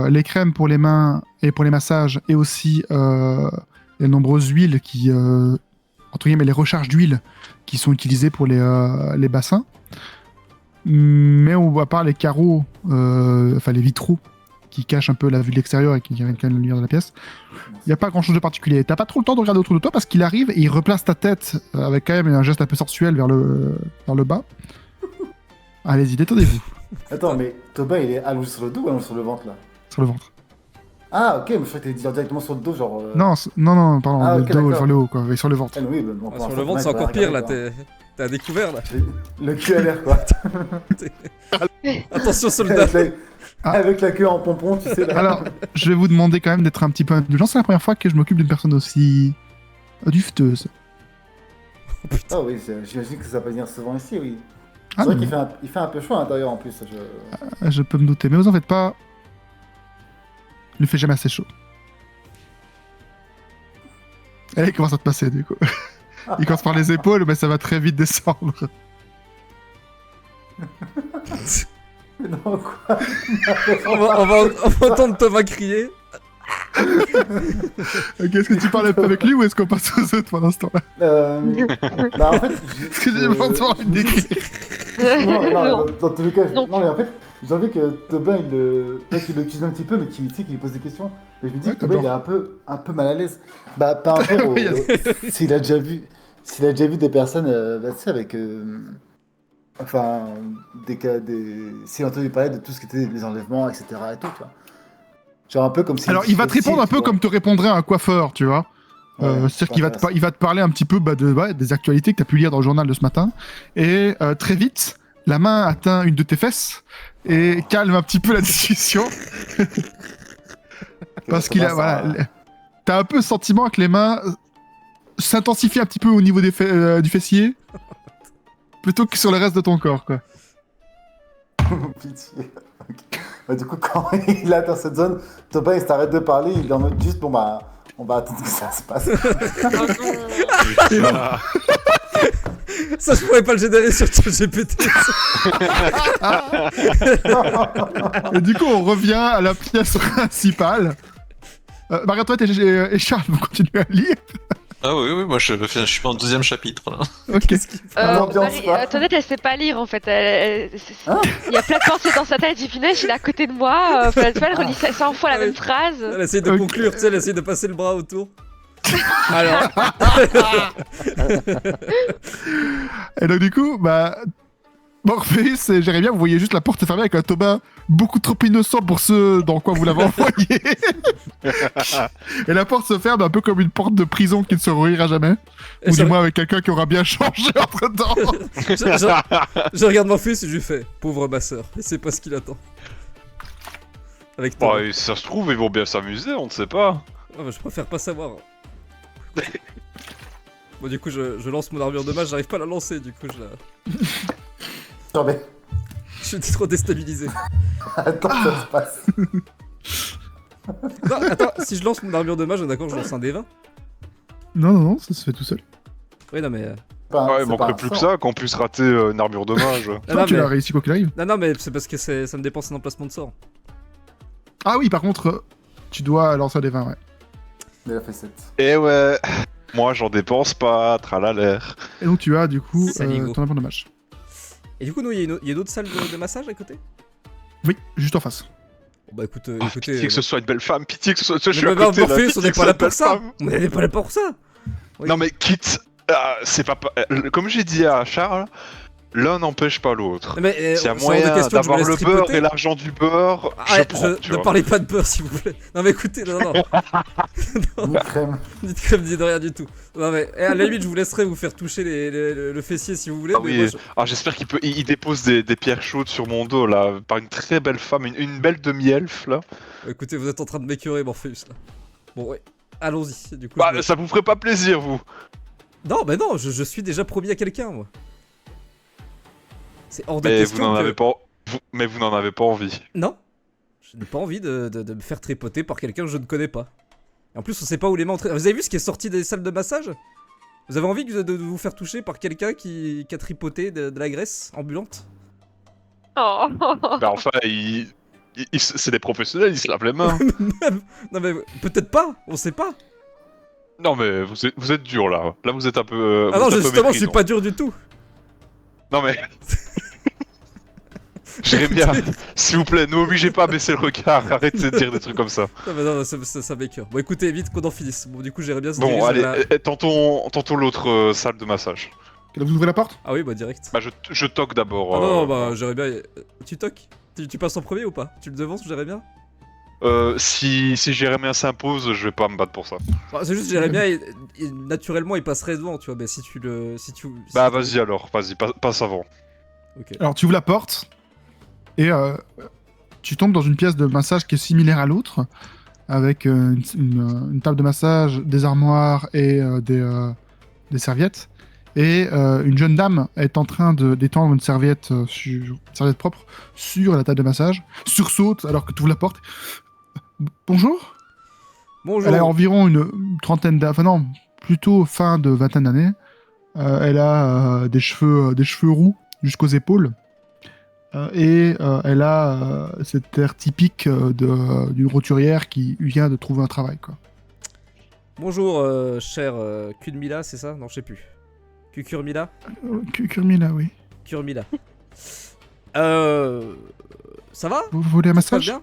les crèmes pour les mains et pour les massages et aussi les nombreuses huiles qui entre guillemets les recharges d'huile qui sont utilisées pour les bassins. Mais on voit pas les carreaux, enfin les vitraux qui cachent un peu la vue de l'extérieur et qui viennent quand même la lumière de la pièce. Il n'y a pas grand chose de particulier. T'as pas trop le temps de regarder autour de toi parce qu'il arrive et il replace ta tête avec quand même un geste un peu sensuel vers le bas. Allez-y, détendez-vous Attends, mais Thomas, il est allongé sur le dos ou allongé sur le ventre là? sur le ventre. Ah, ok, mais je croyais que t'étais directement sur le dos, genre. Non, pardon, Ah, le ok, dos d'accord. sur le haut, quoi, et sur le ventre. Ah, oui, bah, bon, Ah, pour sur l'instant, le ventre, c'est Thomas, il encore va pire là, regarder, t'es à découvert là. quoi. Le cul à l'air, quoi. Attention soldat. Avec la queue en pompon, tu sais. Là. Alors, je vais vous demander quand même d'être un petit peu indulgent. C'est la première fois que je m'occupe d'une personne aussi dufteuse. Ah oui, j'imagine que ça va pas venir souvent ici, oui. C'est Ah, vrai non, qu'il fait un peu chaud à l'intérieur en plus. je peux me douter, mais vous en faites pas. Il ne fait jamais assez chaud. Et il commence à te passer, du coup. Il commence par les épaules, mais ça va très vite descendre. Non, quoi. On va entendre Thomas crier. Ok, est-ce que tu parles un peu avec lui ou est-ce qu'on passe aux autres pendant ce temps-là? Bah en fait. Est-ce que j'ai vraiment envie de décrire? Non, dans tous les cas, Non. non, mais en fait, j'ai envie que Tobin, peut-être qu'il le utilise un petit peu, mais qu'il pose des questions. Mais je me dis Ouais, que Tobin, d'accord. il est un peu mal à l'aise. Bah, par rapport au. Oui, S'il a déjà vu des personnes, bah, tu sais, avec. Enfin, s'il a entendu parler de tout ce qui était les enlèvements, etc. et tout, tu vois. Genre un peu comme si. Alors, il va te répondre un peu comme te répondrait un coiffeur, tu vois. Ouais, C'est-à-dire qu'il va te parler un petit peu des actualités que tu as pu lire dans le journal de ce matin. Et très vite, la main atteint une de tes fesses et calme un petit peu la discussion. Parce qu'il a. Voilà, t'as un peu le sentiment que les mains s'intensifient un petit peu au niveau du fessier plutôt que sur le reste de ton corps, quoi. Pitié. Ok. Bah, du coup, quand il atteint cette zone, Tobin il s'arrête de parler, il est en mode juste bon bah on va attendre que ça se passe. Ça, je pourrais pas le générer sur ChatGPT. Et du coup, on revient à la pièce principale. Marie-Antoinette et Charles, vous continuez à lire. Ah oui, moi je suis en 12e chapitre là. Ok. L'ambiance, quoi. Antoinette, elle sait pas lire en fait. Hein Il y a plein de pensées dans sa tête. J'ai punaise, il est à côté de moi. Elle relit 100 fois la même phrase. Elle essaye de conclure, tu sais, elle essaye de passer le bras autour. Alors, Et donc du coup, bah, Morpheus et Jérémia, vous voyez juste la porte fermée avec un Thomas beaucoup trop innocent pour ce dans quoi vous l'avez envoyé. Et la porte se ferme un peu comme une porte de prison qui ne se rouvrira jamais. et Ou ça- du moins avec quelqu'un qui aura bien changé entre-temps. je regarde mon fils et je lui fais pauvre ma soeur, et c'est pas ce qu'il attend. Avec toi. Bah, et ça se trouve, ils vont bien s'amuser, on ne sait pas. Ah bah, je préfère pas savoir. Bon, du coup, je lance mon armure de mage, j'arrive pas à la lancer, du coup, Non mais je suis trop déstabilisé. attends, ça se passe. Non, attends, si je lance mon armure de mage, d'accord, je lance un D20. Non, ça se fait tout seul. Oui, non, mais. Ouais, il C'est manquerait pas plus un que sort. ça, qu'on puisse rater une armure de mage. Toi, non, tu mais... l'as réussi quoi qu'il arrive. non, mais c'est parce que ça me dépense un emplacement de sort. Ah oui, par contre, tu dois lancer des 20, ouais. Il a fait 7. Et ouais, moi j'en dépense pas, tralala. Et donc tu as du coup Saligo. ton arme de mage. Et du coup, nous, il y a une autre salle de massage à côté. Oui, juste en face. Bon, bah écoute, Ah, écoutez. pitié que ce soit une belle femme, pitié que ce soit. Je suis mais à bah, côté là, Morpheus, pitié on n'est que pas ce là soit une belle pour ça. femme. On n'est pas là pour ça. Oui. Non mais quitte, c'est pas. Comme j'ai dit à Charles, l'un n'empêche pas l'autre. Mais S'il y a ce genre de moyen questions, je vous d'avoir laisse le beurre tripoter. et l'argent du beurre, Arrête, je prends, tu ne vois. parlez pas de beurre s'il vous plaît. Non mais écoutez, non. Ni crème. Ni de crème, ni de rien du tout. Non mais à la limite, je vous laisserai vous faire toucher le fessier si vous voulez. Ah mais oui, moi, je- ah, j'espère il dépose des pierres chaudes sur mon dos là, par une très belle femme, une belle demi-elfe là. Écoutez, vous êtes en train de m'écœurer, Morpheus là. Bon ouais, allons-y. Du coup, Bah, je me- ça vous ferait pas plaisir, vous? Non, mais non, je suis déjà promis à quelqu'un moi. C'est hors de Mais question vous n'en que... avez pas, mais vous n'en avez pas envie. Non, je n'ai pas envie de me faire tripoter par quelqu'un que je ne connais pas. Et en plus, on sait pas où les mains ont... Vous avez vu ce qui est sorti des salles de massage? Vous avez envie de vous faire toucher par quelqu'un qui a tripoté de la graisse ambulante? Oh. Bah enfin, c'est des professionnels, ils se lavent les mains. Non mais peut-être pas, on sait pas. Non mais vous êtes dur là. Là vous êtes un peu. Ah vous non, êtes un peu justement, je suis méprisant. pas dur du tout. Non mais. Jérémia, s'il vous plaît, ne m'obligez pas à baisser le regard. Arrêtez de dire des trucs comme ça. Non mais non, ça m'écoeure. Bon écoutez, vite qu'on en finisse. Bon du coup, j'irais bien se Bon, diriger allez, vers la- tentons l'autre salle de massage. Et là, vous ouvrez la porte? Ah oui, bah direct. Bah je toque d'abord. Ah non, bah j'irais bien... Tu toques? Tu passes en premier ou pas? Tu le devances, j'irais bien? Si Jérémia s'impose, je vais pas me battre pour ça. Enfin, c'est juste, Jérémia, naturellement, il passerait devant, tu vois, mais si tu le... Si tu... si Bah tu- vas-y alors, vas-y, passe avant. Ok. Alors, tu ouvres la porte et tu tombes dans une pièce de massage qui est similaire à l'autre, avec une table de massage, des armoires et des serviettes. Et une jeune dame est en train d'étendre une serviette, une serviette propre sur la table de massage, sursaute alors que tu ouvres la porte. Bonjour. Bonjour. Elle a environ une trentaine d'années, enfin non, plutôt fin de vingtaine d'années. Elle a des cheveux roux jusqu'aux épaules. Et elle a cet air typique d'une roturière qui vient de trouver un travail, quoi. Bonjour, cher Kudmila, c'est ça? Non, je sais plus. Kukurmila? Kurmila, oui. Kurmila. Ça va? Vous voulez un Ça se passe massage?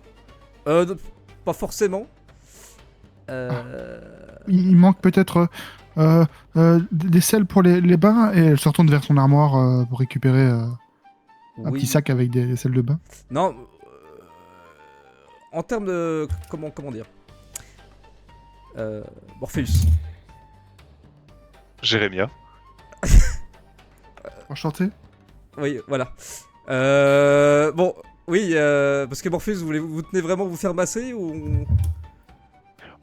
bien? Pas forcément. Il manque peut-être des sels pour les bains, et elle se retourne vers son armoire pour récupérer un Oui. petit sac avec des sels de bain. Non. En termes de... Comment dire? Morpheus. Jérémia. Enchanté. Oui, voilà. Bon, oui, parce que Morpheus, vous tenez vraiment vous faire masser ou...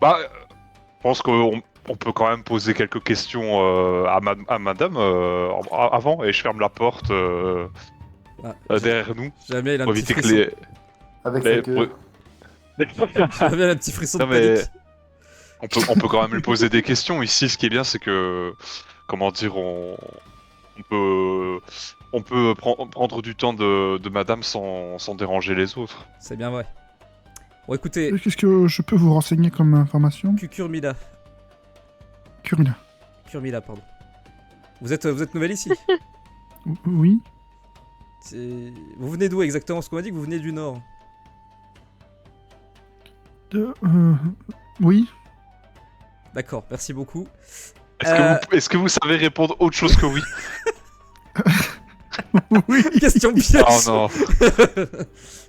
Bah, je pense qu'on peut quand même poser quelques questions à madame avant, et je ferme la porte Ah, derrière nous Jamais il a un pour petit éviter que frisson. les... Avec les- sa queue. Jamais il a un petit frisson de Non, mais- panique. on peut quand même lui poser des questions. Ici, ce qui est bien, c'est que, comment dire, on peut prendre du temps de madame sans déranger les autres. C'est bien vrai. Bon, écoutez, Qu'est-ce que je peux vous renseigner comme information? Kukurmila. Kurmila. Kurmila, pardon. Vous êtes nouvelle ici? Oui. Vous venez d'où exactement? Parce qu'on m'a dit que vous venez du nord. Oui. D'accord, merci beaucoup. Est-ce que vous savez répondre autre chose que oui? Oui. Question piège. Oh non.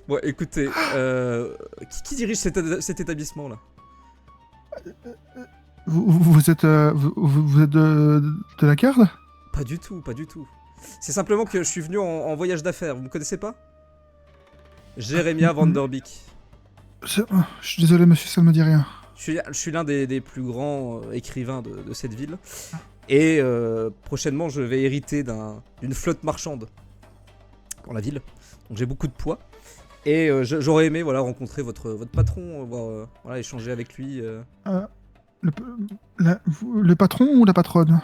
Bon, écoutez, qui dirige cet établissement là? Vous êtes, vous êtes de la garde? Pas du tout, pas du tout. C'est simplement que je suis venu en voyage d'affaires, vous me connaissez pas? Jérémia Vanderbeek. Je suis désolé, monsieur, ça ne me dit rien. Je suis l'un des plus grands écrivains de cette ville. Et prochainement, je vais hériter d'une flotte marchande dans la ville. Donc j'ai beaucoup de poids. Et j'aurais aimé rencontrer votre patron, voilà, échanger avec lui. Le patron ou la patronne?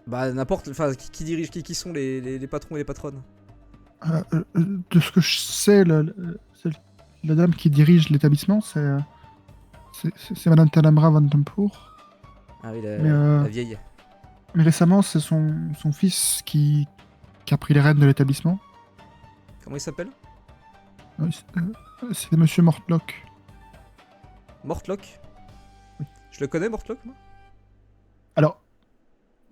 Bah n'importe, enfin qui dirige, qui sont les patrons et les patronnes? De ce que je sais, la dame qui dirige l'établissement, c'est Madame Talamra Van Tempour. Ah oui, Mais, la vieille. Mais récemment, c'est son fils qui a pris les rênes de l'établissement. Comment il s'appelle? C'est Monsieur Mortlock. Mortlock? Je le connais, Mortlock, moi? Alors,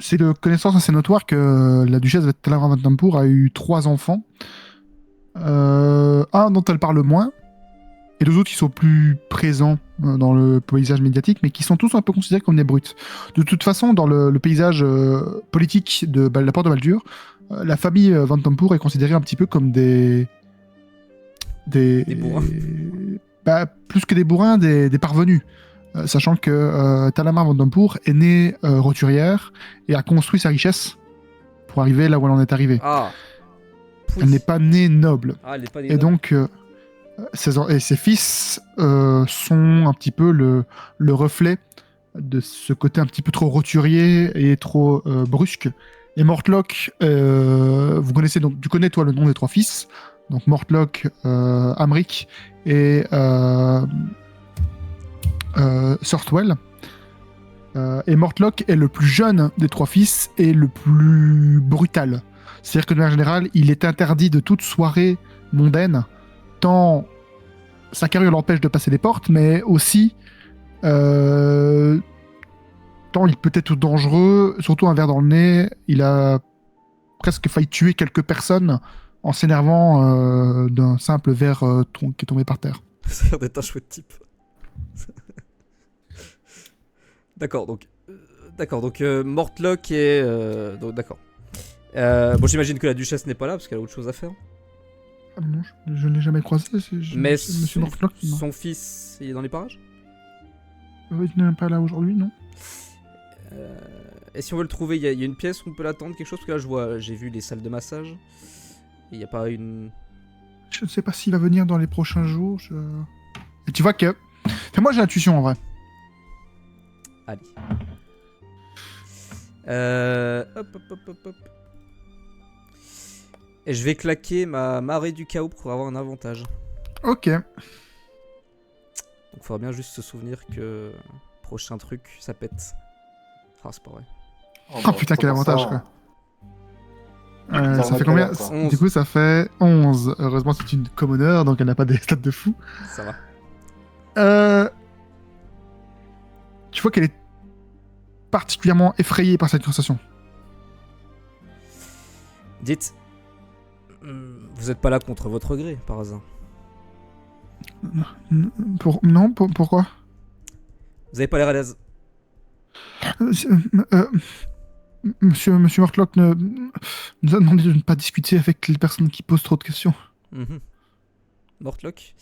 c'est de connaissance assez notoire que la duchesse de Talara Vantampour a eu 3 enfants. Un dont elle parle moins, et 2 autres qui sont plus présents dans le paysage médiatique, mais qui sont tous un peu considérés comme des brutes. De toute façon, dans le paysage politique de la porte de Baldur, la famille Vantampour est considérée un petit peu comme des bourrins. Plus que des bourrins, des parvenus. Sachant que Talamar Vantampour est née roturière et a construit sa richesse pour arriver là où elle en est arrivée. Ah. Elle n'est pas née noble. Ah, elle n'est pas née Et noble. donc, ses fils sont un petit peu le reflet de ce côté un petit peu trop roturier et trop brusque. Et Mortlock, vous connaissez donc, tu connais toi le nom des 3 fils, donc Mortlock, Amric et Sortwell. Et Mortlock est le plus jeune des 3 fils et le plus brutal. C'est-à-dire que de manière générale, il est interdit de toute soirée mondaine, tant sa carrure l'empêche de passer les portes, mais aussi tant il peut être dangereux, surtout un verre dans le nez. Il a presque failli tuer quelques personnes en s'énervant d'un simple verre qui est tombé par terre. Ça a l'air d'être un chouette type. D'accord, donc Mortlock est donc d'accord. Bon, j'imagine que la duchesse n'est pas là parce qu'elle a autre chose à faire. Ah non, je ne l'ai jamais croisé. Mais Monsieur Mortlock, son fils, il est dans les parages. il n'est pas là aujourd'hui, non. Et si on veut le trouver, il y a une pièce où on peut l'attendre, quelque chose, parce que là j'ai vu les salles de massage. Il n'y a pas une. Je ne sais pas s'il va venir dans les prochains jours. Et tu vois que. Enfin, moi j'ai l'intuition en vrai. Allez. Hop. Et je vais claquer ma marée du chaos pour avoir un avantage. Ok. Donc faudra bien juste se souvenir que prochain truc, ça pète. Ah, c'est pas vrai. Oh putain, quel avantage quoi. Ça fait combien? 11. Du coup, ça fait 11. Heureusement, c'est une commoner, donc elle n'a pas des stats de fou. Ça va. Tu vois qu'elle est particulièrement effrayée par cette conversation. Dites, vous n'êtes pas là contre votre gré, par hasard. Pourquoi? Vous avez pas l'air à l'aise. Monsieur Mortlock nous a demandé de ne pas discuter avec les personnes qui posent trop de questions. Mortlock.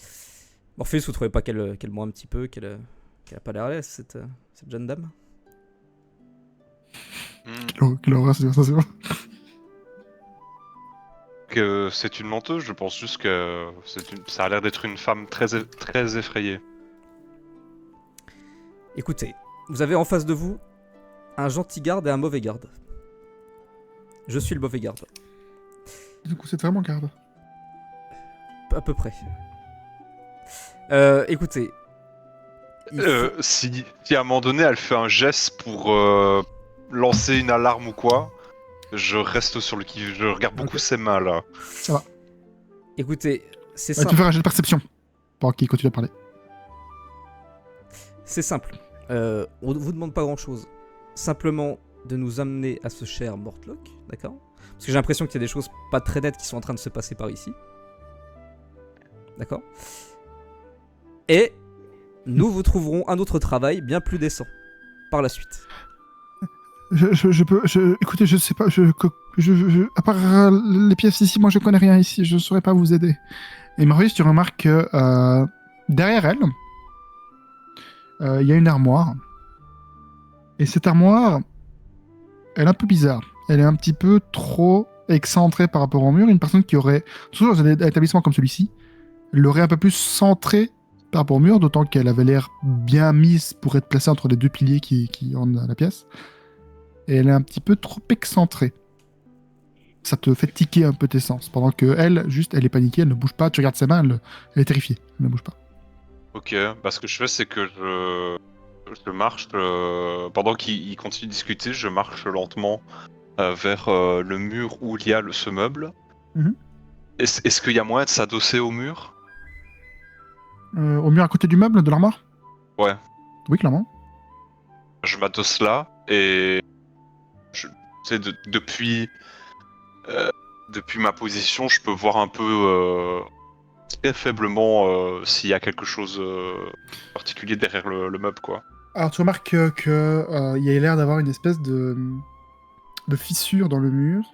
Morpheus, vous trouvez pas qu'elle ment un petit peu, qu'elle a pas l'air à l'aise, cette jeune dame? Quelle horreur cette conversation. Que c'est une menteuse, je pense juste que ça a l'air d'être une femme très effrayée. Écoutez, vous avez en face de vous un gentil garde et un mauvais garde. Je suis le mauvais garde. Du coup, c'est vraiment garde. À peu près. Écoutez. Si à un moment donné elle fait un geste pour lancer une alarme ou quoi, je reste sur le qui. Je regarde beaucoup ses mains là. Ça va. Écoutez, c'est Tu simple. peux faire un jet de perception pendant qu'il continue à parler. C'est simple. On ne vous demande pas grand chose. Simplement de nous amener à ce cher Mortlock, d'accord? Parce que j'ai l'impression qu'il y a des choses pas très nettes qui sont en train de se passer par ici. D'accord? Et nous vous trouverons un autre travail bien plus décent par la suite. Écoutez, je sais pas, à part les pièces ici, moi je connais rien ici, je saurais pas vous aider. Et Marius, tu remarques que derrière elle, il y a une armoire. Et cette armoire, elle est un peu bizarre. Elle est un petit peu trop excentrée par rapport au mur. Une personne qui aurait, toujours dans un établissement comme celui-ci, l'aurait un peu plus centrée par rapport au mur, d'autant qu'elle avait l'air bien mise pour être placée entre les 2 piliers qui rendent la pièce. Et elle est un petit peu trop excentrée. Ça te fait tiquer un peu tes sens. Pendant que elle, juste, elle est paniquée, elle ne bouge pas. Tu regardes ses mains, elle est terrifiée. Elle ne bouge pas. Ok, bah ce que je fais c'est que je marche, pendant qu'il continue de discuter, je marche lentement vers le mur où il y a ce meuble. Mhm. Est-ce qu'il y a moyen de s'adosser au mur? Au mur à côté du meuble, de l'armoire? Ouais. Oui, clairement. Je m'adosse là et sais, depuis ma position, je peux voir un peu très faiblement s'il y a quelque chose particulier derrière le meuble, quoi. Alors tu remarques il y a l'air d'avoir une espèce de fissure dans le mur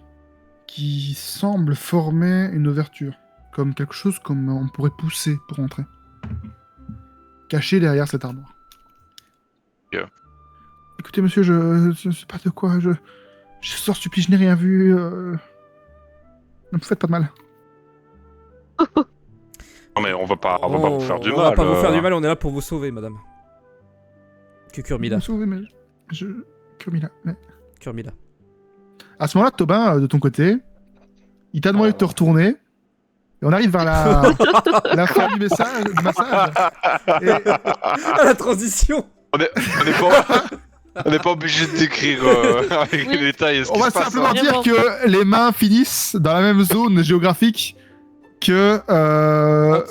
qui semble former une ouverture, comme quelque chose comme on pourrait pousser pour entrer, caché derrière cette armoire. Ok. Écoutez monsieur, je sais pas de quoi, je sors supplie, je n'ai rien vu. Ne me faites pas de mal. Non mais on va pas vous faire du On mal. va pas vous faire du mal, on est là pour vous sauver, madame. Vous Kurmila. me sauvez, mais Kurmila, mais... Kurmila. À ce moment-là, Tobin, de ton côté, il t'a demandé de te retourner. Et on arrive vers la fin du massage. Et... Ah, la transition. On n'est pas obligé de décrire avec Oui. les détails ce On qui va se passe. simplement Hein. dire Vraiment. que les mains finissent dans la même zone géographique que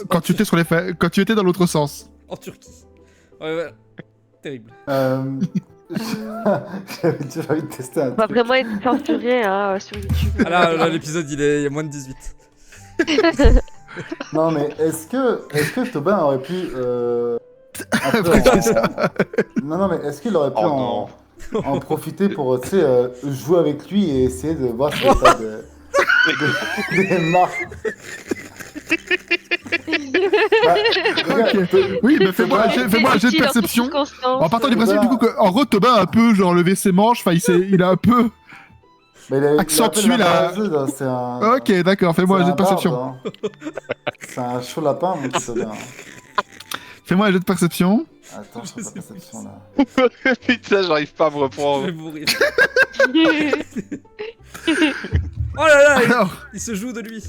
quand tu étais quand tu étais dans l'autre sens. En Turquie. Ouais, ouais. Terrible. J'ai envie de tester un On va truc. vraiment être censuré hein, sur YouTube. Ah là, l'épisode, il y a moins de 18. Non, mais est-ce que Tobin aurait pu. Un peu non, mais est-ce qu'il aurait pu Oh en profiter pour tu sais, jouer avec lui et essayer de voir s'il n'y a pas des marques. Bah, regarde, Ok. Oui, mais fais-moi un jet de perception. En partant du principe, du coup, qu'en gros, Tobin a un peu genre levé ses manches, enfin, il a un peu. mais il a accentuer un peu la- parasite, hein, c'est un. Ok, d'accord, fais-moi un jet de perception. barbe, hein. C'est un chaud lapin, mon petit Tobin. Fais-moi un jet de perception. Attends, je fais pas perception là. Putain, j'arrive pas à me Je reprendre. vais mourir. Oh là là, Alors, il se joue de lui.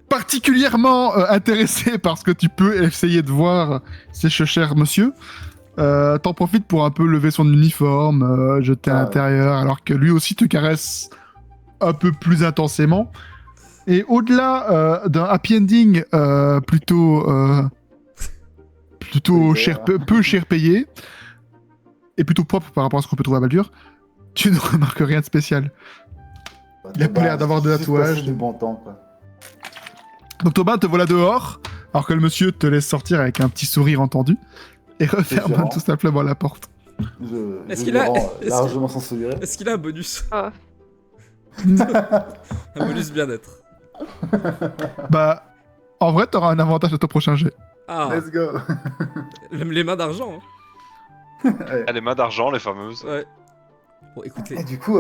particulièrement intéressé par ce que tu peux essayer de voir, c'est ce cher monsieur. T'en profites pour un peu lever son uniforme, jeter à Ah ouais. l'intérieur, alors que lui aussi te caresse un peu plus intensément. Et au-delà d'un happy ending plutôt Oui, peu cher payé, et plutôt propre par rapport à ce qu'on peut trouver à Baldur, tu ne remarques rien de spécial. Il a pas l'air d'avoir de Juste tatouage. passer du bon temps, quoi. Donc Tobin te voilà dehors, alors que le monsieur te laisse sortir avec un petit sourire entendu, et referme Différent. tout simplement la porte. Je Est-ce lui qu'il a- rends est-ce largement sans sourire. Est-ce qu'il a un bonus? Oh. Un bonus bien-être. Bah, en vrai, t'auras un avantage à ton prochain jet. Ah, Let's go. les mains d'argent. Hein. Ah, les mains d'argent, les fameuses. Ouais. Bon, écoutez. Et du coup,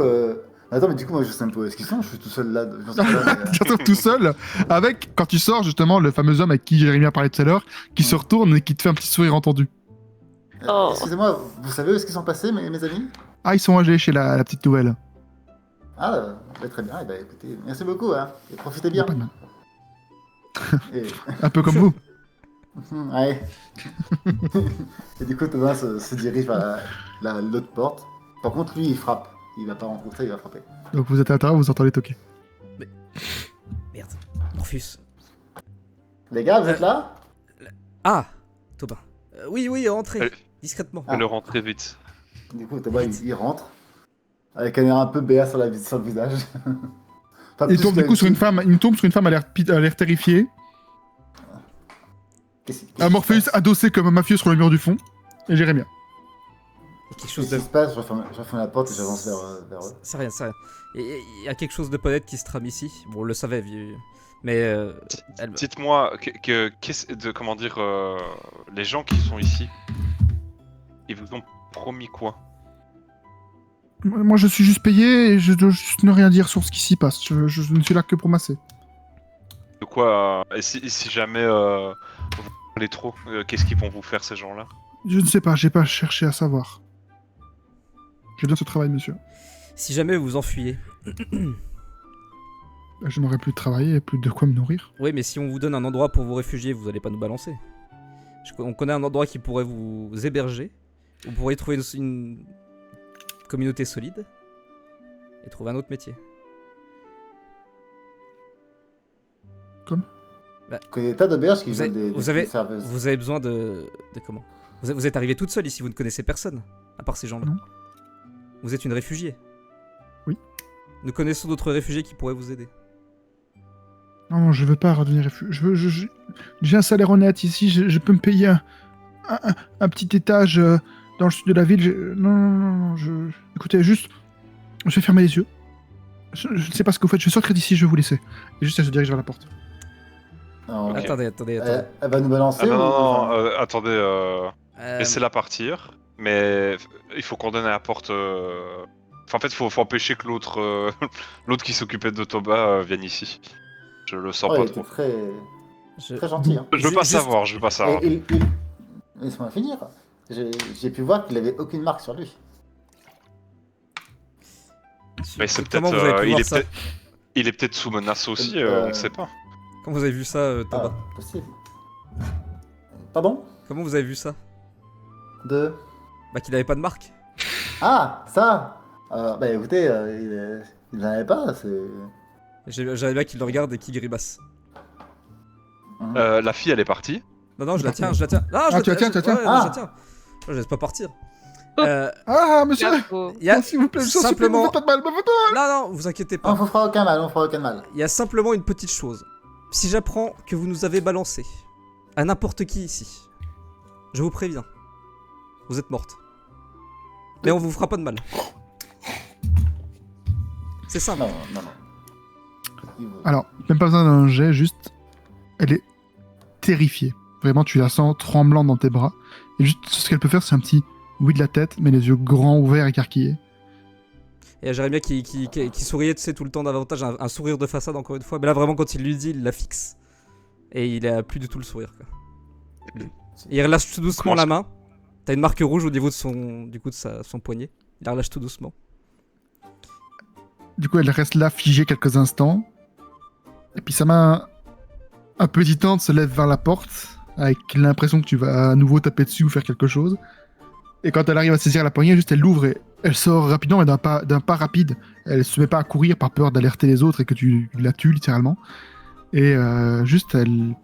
attends, mais du coup, moi, je sais un peu où est-ce qu'ils sont. Je suis tout seul là. J'en sais pas, mais, Tu te retrouves tout seul, avec, quand tu sors, justement, le fameux homme avec qui Jérémy a parlé tout à l'heure, qui se retourne et qui te fait un petit sourire entendu. Oh. Excusez-moi, vous savez où est-ce qu'ils sont passés, mes amis? Ah, ils sont allés chez la petite nouvelle. Ah, bah, très bien. Eh ben, écoutez, merci beaucoup. Hein. Et profitez bien. Pas de mal. Et... Un peu comme vous. ouais. Et du coup, Thomas se dirige vers l'autre porte. Par contre, lui, il frappe. Il va pas rencontrer, il va frapper. Donc vous êtes à l'intérieur, vous entendez toquer. Merde. Morpheus. Les gars, vous êtes là? Ah, Tobin. Oui, rentrez. Allez. Discrètement. Ah. Le rend très vite. Du coup, Thomas, il rentre. Avec un air un peu béat sur le visage. Enfin, Il plus tombe du que- coup sur une femme, il tombe sur une femme à l'air terrifiée. Qu'est-ce qui Un se Morpheus passe adossé comme un mafieux sur le mur du fond. Et Jérémy. Il y a quelque chose Qu'est-ce de. qui se passe? Je referme la porte et j'avance vers eux. C'est rien, c'est rien. Il y a quelque chose de peut-être qui se trame ici. Bon, on le savait, mais elle- Dites-moi, comment dire, les gens qui sont ici, ils vous ont promis quoi? Moi, je suis juste payé et je dois juste ne rien dire sur ce qui s'y passe. Je ne suis là que pour masser. De quoi et si jamais vous parlez trop, qu'est-ce qu'ils vont vous faire ces gens-là? Je ne sais pas, j'ai pas cherché à savoir. J'ai bien ce travail, monsieur. si jamais vous vous enfuyez. Je n'aurai plus de travail et plus de quoi me nourrir. Oui, mais si on vous donne un endroit pour vous réfugier, vous allez pas nous balancer. On connaît un endroit qui pourrait vous héberger. Vous pourriez trouver une communauté solide et trouver un autre métier. Il y a des tas d'auberges qui Vous veulent avez- des vous avez- serveuses. Vous avez besoin de comment vous êtes arrivé toute seule ici, vous ne connaissez personne à part ces gens-là. Non. Vous êtes une réfugiée. Oui. Nous connaissons d'autres réfugiés qui pourraient vous aider. Non, je veux pas redevenir réfugié. J'ai un salaire honnête ici, je peux me payer un petit étage dans le sud de la ville. Non, écoutez, juste, je vais fermer les yeux. Je ne sais pas ce que vous faites, je sortirai d'ici, je vais vous laisser. Et juste, elle se dirige vers la porte. Non, Ok. Attendez. Elle va nous balancer Ah non, ou- non, non, attendez, Euh, laissez-la partir, mais il faut condamner la porte. Enfin, en fait, faut empêcher que l'autre l'autre qui s'occupait de Toba vienne ici. Je le sens Oh, pas il était trop. je- très gentil. Hein. Je veux pas Juste- savoir, je veux pas savoir. Et laisse-moi finir. J'ai pu voir qu'il avait aucune marque sur lui. Mais c'est Comment peut-être, vous avez pu il voir est ça peut-être, il est peut-être sous menace aussi, on ne sait pas. Comment vous avez vu ça, Toba Ah, possible. Pardon Comment vous avez vu ça De... Bah qu'il avait pas de marque. Ah, ça Bah écoutez, il n'en avait pas, c'est... J'aimerais bien qu'il le regarde et qu'il grimace. La fille, elle est partie. Non, je la tiens. Non, je Ah, tu la tiens, tu la tiens. ouais, Ah. je la tiens. Je laisse pas partir. Ah, monsieur Bravo. Il y a S'il vous plaît, je supplie, simplement... vous faites pas de mal, me faites pas Non, vous inquiétez On pas. vous fera aucun mal, on fera aucun mal. Il y a simplement une petite chose. Si j'apprends que vous nous avez balancé à n'importe qui ici, je vous préviens, vous êtes morte. Mais on vous fera pas de mal. C'est simple. Non. Il veut- Alors, même pas besoin d'un jet, juste. Elle est terrifiée. Vraiment, tu la sens tremblante dans tes bras. Et juste ce qu'elle peut faire, c'est un petit oui de la tête, mais les yeux grands, ouverts, écarquillés. Et il y a Jérémia qui souriait, tu sais, tout le temps davantage, un sourire de façade encore une fois. Mais là, vraiment, quand il lui dit, il la fixe. Et il a plus du tout le sourire, quoi. Et il relâche tout doucement Comment la ça- main. T'as une marque rouge au niveau de son poignet. Il la relâche tout doucement. Du coup, elle reste là, figée quelques instants. Et puis sa main un peu hésitante se lève vers la porte, avec l'impression que tu vas à nouveau taper dessus ou faire quelque chose. Et quand elle arrive à saisir la poignée, juste elle l'ouvre et elle sort rapidement, mais d'un pas rapide. Elle se met pas à courir par peur d'alerter les autres et que tu la tues littéralement. Et juste elle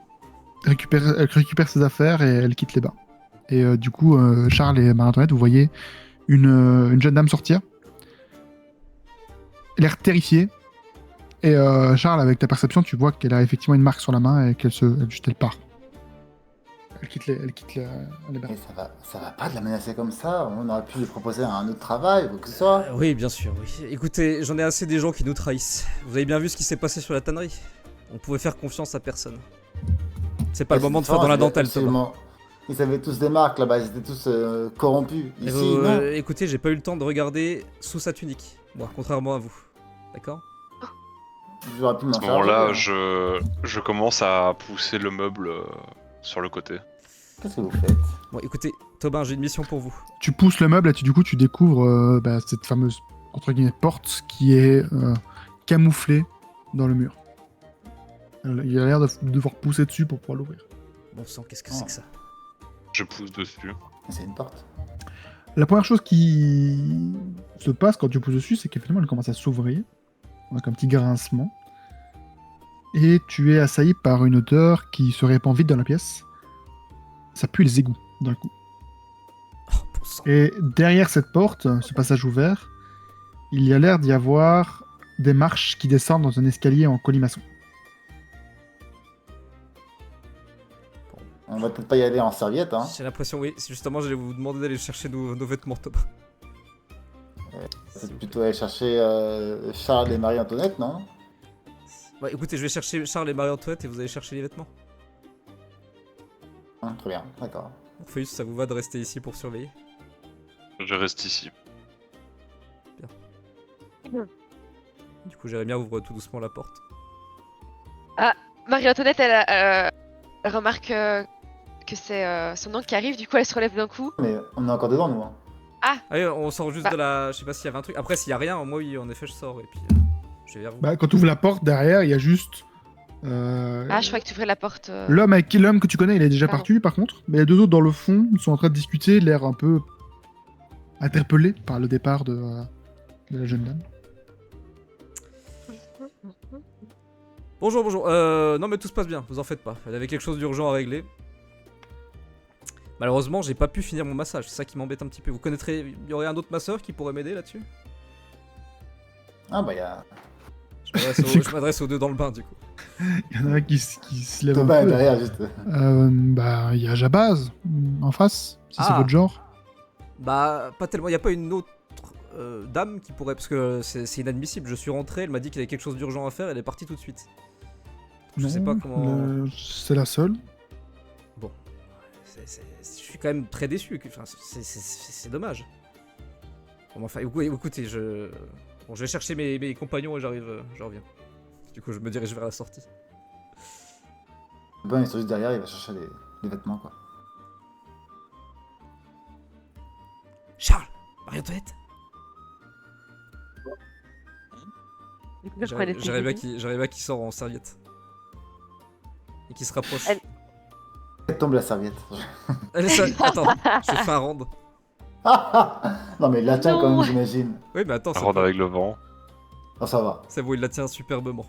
récupère ses affaires et elle quitte les bains. Et du coup, Charles et Marie-Antoinette, vous voyez une jeune dame sortir. L'air terrifiée. Et Charles, avec ta perception, tu vois qu'elle a effectivement une marque sur la main et elle part. Elle quitte les bains. Mais ça va pas de la menacer comme ça. On aurait pu lui proposer un autre travail ou quoi que ce soit. Oui, bien sûr, oui. Écoutez, j'en ai assez des gens qui nous trahissent. Vous avez bien vu ce qui s'est passé sur la tannerie. On pouvait faire confiance à personne. C'est pas le moment de faire dans la dentelle, Thomas. Absolument. Ils avaient tous des marques là-bas, ils étaient tous corrompus. Et Ici, vous, non. écoutez, j'ai pas eu le temps de regarder sous sa tunique. Moi, contrairement à vous. D'accord? J'aurais pu m'en À ce charger, moment-là, hein. je commence à pousser le meuble sur le côté. Qu'est-ce que vous faites? Bon, écoutez, Tobin, j'ai une mission pour vous. Tu pousses le meuble et du coup, tu découvres cette fameuse entre guillemets porte qui est camouflée dans le mur. Il a l'air de devoir pousser dessus pour pouvoir l'ouvrir. Bon sang, qu'est-ce que c'est que ça? Je pousse dessus. C'est une porte. La première chose qui se passe quand tu pousses dessus, c'est qu'effectivement, elle commence à s'ouvrir, avec un petit grincement. Et tu es assailli par une odeur qui se répand vite dans la pièce. Ça pue les égouts, d'un coup. Oh, bon sang. Et derrière cette porte, ce passage ouvert, il y a l'air d'y avoir des marches qui descendent dans un escalier en colimaçon. On va peut-être pas y aller en serviette, hein. J'ai l'impression, oui. C'est justement, j'allais vous demander d'aller chercher nos vêtements, Tobin. C'est plutôt aller chercher Charles et Marie-Antoinette, non? Ouais, écoutez, je vais chercher Charles et Marie-Antoinette et vous allez chercher les vêtements. Très bien, d'accord. Orpheus, ça vous va de rester ici pour surveiller? Je reste ici. Du coup, Jérémia ouvre tout doucement la porte. Marie-Antoinette, elle remarque que c'est son oncle qui arrive, du coup elle se relève d'un coup. Mais on est encore dedans, nous. Hein. Ah oui, on sort juste Bah. de la... Je sais pas s'il y avait un truc. Après, s'il y a rien, moi, oui, en effet, je sors et puis... je vais vers vous. Bah, quand tu ouvres la porte, derrière, il y a juste... Ah, je crois que tu ouvrais la porte. L'homme que tu connais, il est déjà Pardon. parti, par contre. Mais les deux autres, dans le fond, sont en train de discuter, l'air un peu interpellés par le départ de la jeune dame. Bonjour. Non, mais tout se passe bien, vous en faites pas. Elle avait quelque chose d'urgent à régler. Malheureusement, j'ai pas pu finir mon massage, c'est ça qui m'embête un petit peu. Vous connaîtrez... Il y aurait un autre masseur qui pourrait m'aider là-dessus? Ah bah, il y a Je m'adresse aux deux dans le bain, du coup. Il y en a un qui se lève Thomas un peu. derrière, juste. Bah, il y a Jabaz en face, si c'est Ah. votre genre. Bah, pas tellement. Y a pas une autre dame qui pourrait. Parce que c'est inadmissible. Je suis rentré, elle m'a dit qu'il y avait quelque chose d'urgent à faire, elle est partie tout de suite. Je sais pas comment. C'est la seule. Bon. Je suis quand même très déçu. Enfin, c'est dommage. Bon, enfin, écoutez, bon, je vais chercher mes compagnons et je reviens. Du coup, je me dirige vers la sortie. Bon, il est juste derrière, il va chercher les vêtements, quoi. Charles, Marie Antoinette. Je prenais ses J'arrive qui sort en serviette. Et qui se rapproche. Elle tombe la serviette. Attends, je fais un round. Non, mais il la tient quand Non. même, j'imagine. Oui, mais attends, Ça rentre avec le vent. Oh, ça va. c'est bon, il la tient superbement.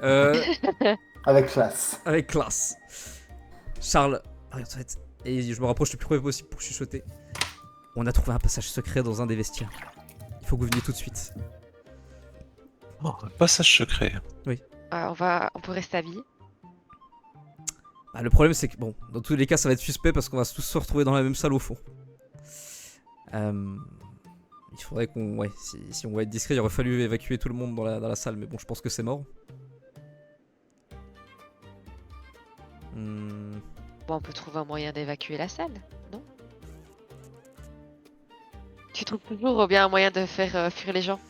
Avec classe. Avec classe. Charles, Marie-Antoinette. Et je me rapproche le plus près possible pour chuchoter. On a trouvé un passage secret dans un des vestiaires. Il faut que vous veniez tout de suite. Oh, un passage secret. On peut rester à vie. Bah, le problème, c'est que, bon, dans tous les cas, ça va être suspect parce qu'on va tous se retrouver dans la même salle au fond. Il faudrait qu'on. Ouais, si on va être discret, il aurait fallu évacuer tout le monde dans la salle, mais bon, je pense que c'est mort. Bon, on peut trouver un moyen d'évacuer la salle, non? Tu trouves toujours bien un moyen de faire fuir les gens?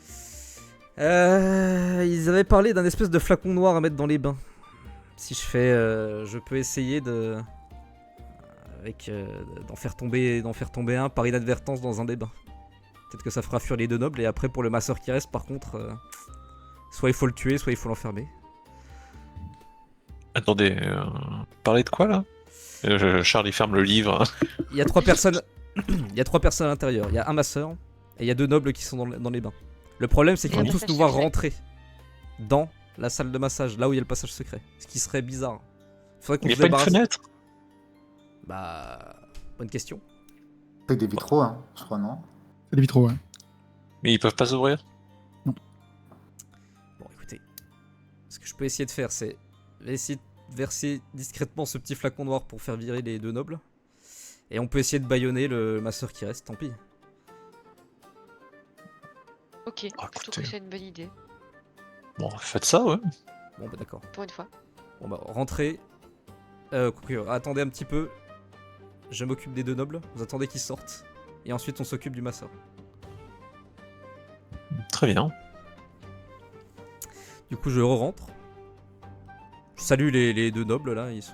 Ils avaient parlé d'un espèce de flacon noir à mettre dans les bains. Si je fais, je peux essayer d'en faire tomber un par inadvertance dans un des bains. Peut-être que ça fera fuir les deux nobles et après pour le masseur qui reste, par contre, soit il faut le tuer, soit il faut l'enfermer. Attendez, parlez de quoi là Charles il ferme le livre. Il y a 3 personnes. Il y a 3 personnes à l'intérieur. Il y a un masseur et il y a 2 nobles qui sont dans les bains. Le problème, c'est qu'ils Et vont un tous passage nous voir secret. rentrer dans la salle de massage, là où il y a le passage secret. Ce qui serait bizarre. Faudrait qu'on Il n'y a se pas une débarrasse. fenêtre Bah, bonne question. Avec des vitraux, hein, je crois, non? C'est les vitraux, ouais. Mais ils peuvent pas s'ouvrir. Bon, écoutez, ce que je peux essayer de faire, c'est essayer de verser discrètement ce petit flacon noir pour faire virer les 2 nobles. Et on peut essayer de bâillonner le masseur qui reste, tant pis. Ok, Ah, je trouve écoutez. que c'est une bonne idée, Bon, faites ça, ouais. Bon, bah d'accord. pour une fois. Bon bah rentrez. Attendez un petit peu. Je m'occupe des 2 nobles. Vous attendez qu'ils sortent. Et ensuite on s'occupe du masseur. Très bien. Du coup je re-rentre. Je salue les 2 nobles là. Ils sont.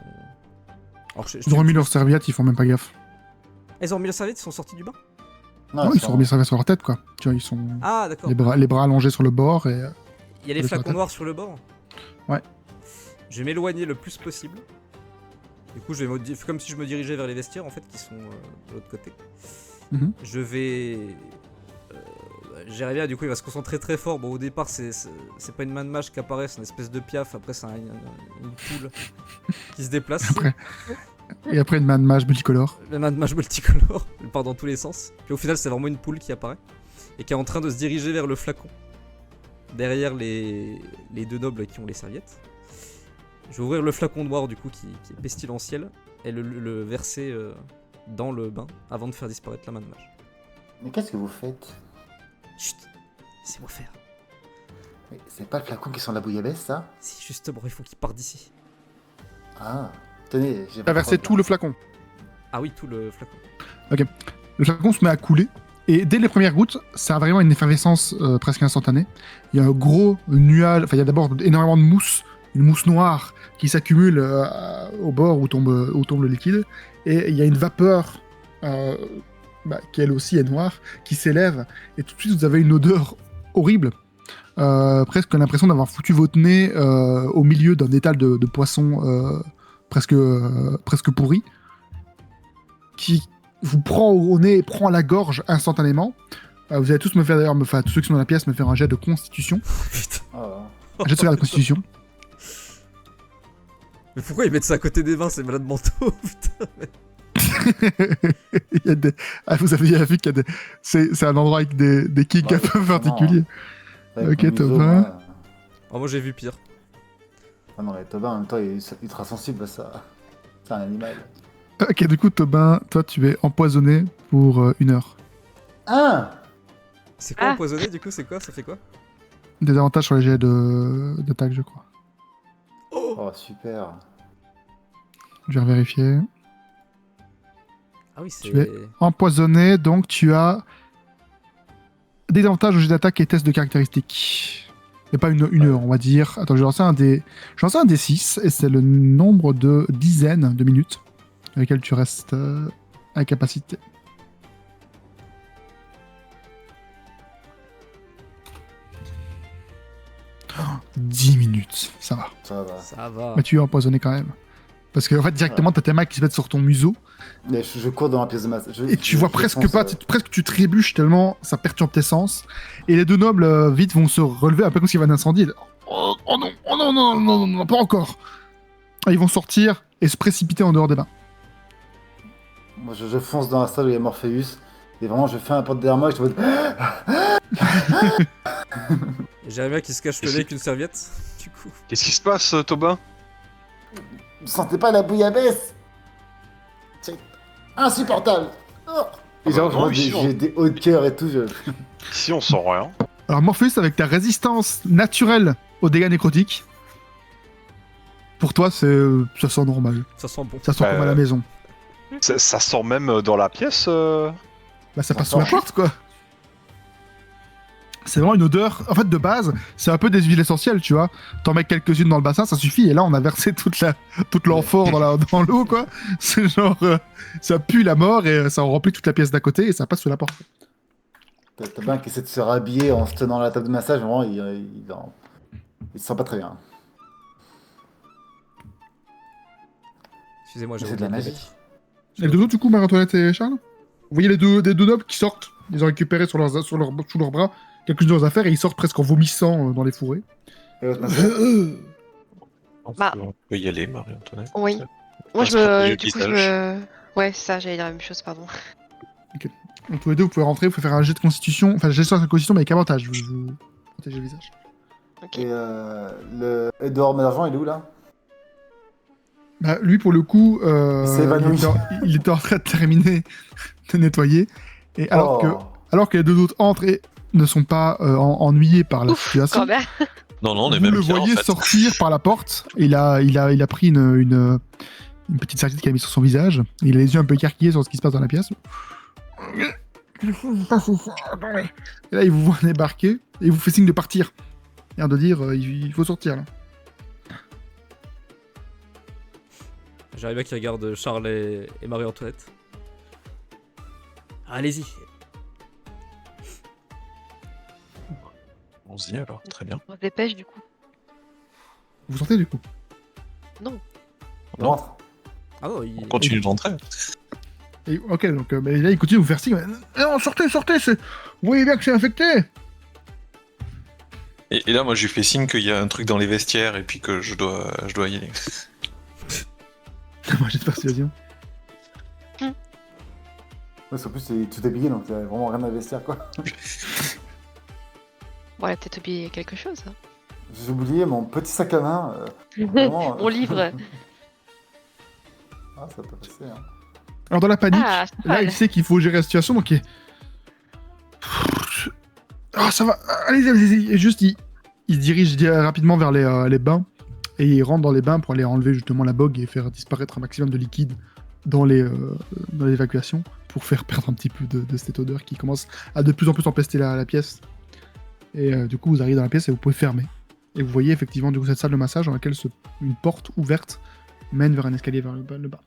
Alors, Ils ont remis leur serviette, ils font même pas gaffe. Ils ont remis leur serviette, ils sont sortis du bain. Non, ils sont remis leur serviette sur leur tête, quoi. Tu vois, ils sont Ah d'accord. les bras allongés sur le bord et. Il y a les sur la flacons tête. noirs sur le bord. Ouais. Je vais m'éloigner le plus possible. Du coup, je vais comme si je me dirigeais vers les vestiaires en fait, qui sont de l'autre côté. Mhm. Je vais. Jérémia, du coup, il va se concentrer très fort. Bon, au départ, c'est pas une main de mage qui apparaît, c'est une espèce de piaf. Après, c'est une poule qui se déplace. Après. Et après, une main de mage multicolore. La main de mage multicolore, elle part dans tous les sens. Puis au final, c'est vraiment une poule qui apparaît et qui est en train de se diriger vers le flacon. Derrière les 2 nobles qui ont les serviettes. Je vais ouvrir le flacon noir du coup qui est pestilentiel et le verser dans le bain avant de faire disparaître la main de mage. Mais qu'est-ce que vous faites? Chut, laissez-moi faire. Mais c'est pas le flacon qui sent la bouillabaisse, ça? Si justement, il faut qu'il parte d'ici. Ah, tenez, j'ai T'as versé tout le flacon. Ah oui, tout le flacon. Le flacon se met à couler. Et dès les premières gouttes, ça a vraiment une effervescence presque instantanée. Il y a un gros nuage, enfin il y a d'abord énormément de mousse, une mousse noire qui s'accumule au bord où tombe le liquide. Et il y a une vapeur qui elle aussi est noire, qui s'élève. Et tout de suite vous avez une odeur horrible. Presque l'impression d'avoir foutu votre nez au milieu d'un étal de poissons presque pourris. Qui vous prend au nez et prend à la gorge instantanément. Vous allez tous me faire d'ailleurs, tous ceux qui sont dans la pièce, me faire un jet de constitution. Putain. Oh. Un jet de sauvegarde de constitution. Mais pourquoi ils mettent ça à côté des vins, ces malades mentaux? Putain. Il y a des... vous avez vu qu'il y a des... C'est un endroit avec des kicks Bah, un peu forcément. particuliers. Avec Ok, mon museau, Thomas. moi. Oh, moi j'ai vu pire. Ah non, mais Tobin, en même temps, il est ultra sensible à ça. C'est un animal. Ok, du coup, Tobin, toi, tu es empoisonné pour 1 heure. Ah C'est quoi Ah. empoisonné du coup? C'est quoi? Ça fait quoi? Des avantages sur les jets d'attaque, je crois. Oh, super. Je vais vérifier. Ah oui, c'est. Tu es empoisonné, donc tu as des avantages au jet d'attaque et tests de caractéristiques. Et pas une heure, on va dire. Attends, je vais lancer un des 6, et c'est le nombre de dizaines de minutes avec lesquelles tu restes à capacité. Oh, 10 minutes, ça va. Ça va. Ça va. Mais tu es empoisonné quand même. Parce que en fait, directement, t'as tes mains qui se mettent sur ton museau, Mais je cours dans la pièce de masse. et tu vois presque pas, presque tu trébuches tellement ça perturbe tes sens. Et les deux nobles, vite, vont se relever un peu comme s'il y avait un incendie. Oh, oh non, oh non, non, non, non, non, pas encore. Et ils vont sortir et se précipiter en dehors des bains. Moi, je fonce dans la salle où il y a Morpheus. Et vraiment, je fais un porte derrière moi et je te vois. Jérémia qui se cache le nez avec une serviette. Du coup. Qu'est-ce qui se passe, Tobin? Vous sentez pas la bouillabaisse? C'est insupportable. Oh. Et genre, non, j'ai des hauts de cœur et tout. Ici, on sent rien. Alors Morpheus, avec ta résistance naturelle aux dégâts nécrotiques, pour toi, ça sent normal. Ça sent bon. Ça sent comme à la maison. Ça sent même dans la pièce. Bah, ça passe Ça sous la sent. porte, quoi. C'est vraiment une odeur. En fait, de base, c'est un peu des huiles essentielles, tu vois. T'en mets quelques-unes dans le bassin, ça suffit. Et là, on a versé toute l'amphore dans l'eau, quoi. C'est genre. Ça pue la mort et ça en remplit toute la pièce d'à côté et ça passe sous la porte. T'as bien qui essaie de se rhabiller en se tenant à la table de massage. Vraiment, il se sent pas très bien. Excusez-moi, j'ai C'est de la oublié magie. mettre. Et les deux autres, du coup, Marie-Antoinette et Charles, vous voyez les deux nobles qui sortent. Ils ont récupéré sous leurs bras quelques-unes de leurs affaires et ils sortent presque en vomissant dans les fourrés. Et l'autre massage Bah. On peut y aller, Marie-Antoinette. Oui. Moi, Parce que du coup, je me. Ouais, c'est ça, j'allais dire la même chose, pardon. Donc, tous les deux, vous pouvez rentrer, vous pouvez faire un jet de constitution. Enfin, jet de constitution, mais avec avantage. Vous protégez le visage. Ok. Et le Edouard Mélargent, il est où là? Bah, lui, pour le coup, Il s'est évanoui. il était en train de terminer de nettoyer. Et alors que les deux autres entrent et ne sont pas ennuyés par la situation, Quand même. Non, non, on est vous même le bien, voyez en fait. sortir par la porte. Et il a pris une petite serviette qu'il a mis sur son visage. Et il a les yeux un peu écarquillés sur ce qui se passe dans la pièce. Et là, il vous voit débarquer et il vous fait signe de partir. L'air de dire, il faut sortir là. Jérémia qui regarde Charles et Marie-Antoinette. Allez-y. On se dit alors, très bien. On se dépêche, du coup. Vous sortez du coup. On rentre. Ah non, On continue de rentrer. Et, ok, donc mais là, il continue de vous faire signe. Non, sortez, vous voyez bien que c'est infecté. Et là, moi, je lui fais signe qu'il y a un truc dans les vestiaires et puis que je dois y aller. Moi, j'ai de persuasion. Ouais, en plus, c'est tout habillé, donc il y a vraiment rien à vestiaire, quoi. Bon, elle a peut-être oublié quelque chose. Hein. J'ai oublié mon petit sac à main. Vraiment, Mon livre. Ah, ça peut passer. Hein. Alors, dans la panique, Ah, là, il sait qu'il faut gérer la situation, donc il... Ah, ça va, allez-y. Et juste, il se dirige rapidement vers les bains, et il rentre dans les bains pour aller enlever justement la bog et faire disparaître un maximum de liquide dans l'évacuation, pour faire perdre un petit peu de cette odeur qui commence à de plus en plus empester la pièce. Et du coup, vous arrivez dans la pièce et vous pouvez fermer. Et vous voyez effectivement du coup cette salle de massage dans laquelle une porte ouverte mène vers un escalier vers le bas.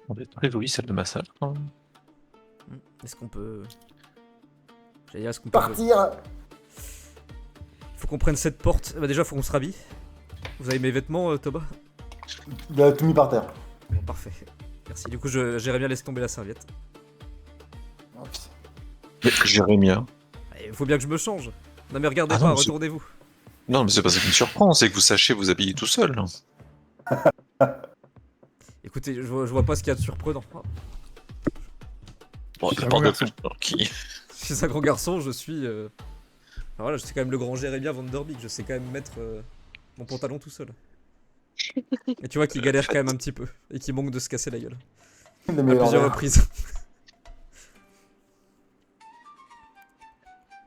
On est très jolie salle de massage. Hein. Est-ce qu'on peut. J'allais dire, est-ce qu'on peut. Partir. Faut qu'on prenne cette porte. Bah, déjà, faut qu'on se rhabille. Vous avez mes vêtements, Thomas? Il a tout mis par terre. Bon, parfait. Merci. Du coup, Jérémia laisse tomber la serviette. Oh, putain. Mais Jérémia. Il faut bien que je me change. Non, mais regardez Ah pas, non, c'est- retournez-vous. Non, mais c'est pas ça qui me surprend, c'est que vous sachiez vous habiller tout seul. Écoutez, je vois pas ce qu'il y a de surprenant. Bon, C'est la un porte bon de garçon. qui Je suis un grand garçon, je suis. Enfin, voilà, je suis quand même le grand Jérémia Vanderbeek, je sais quand même mettre mon pantalon tout seul. Et tu vois qu'il galère quand même un petit peu et qu'il manque de se casser la gueule Une des à meilleures plusieurs verres. reprises.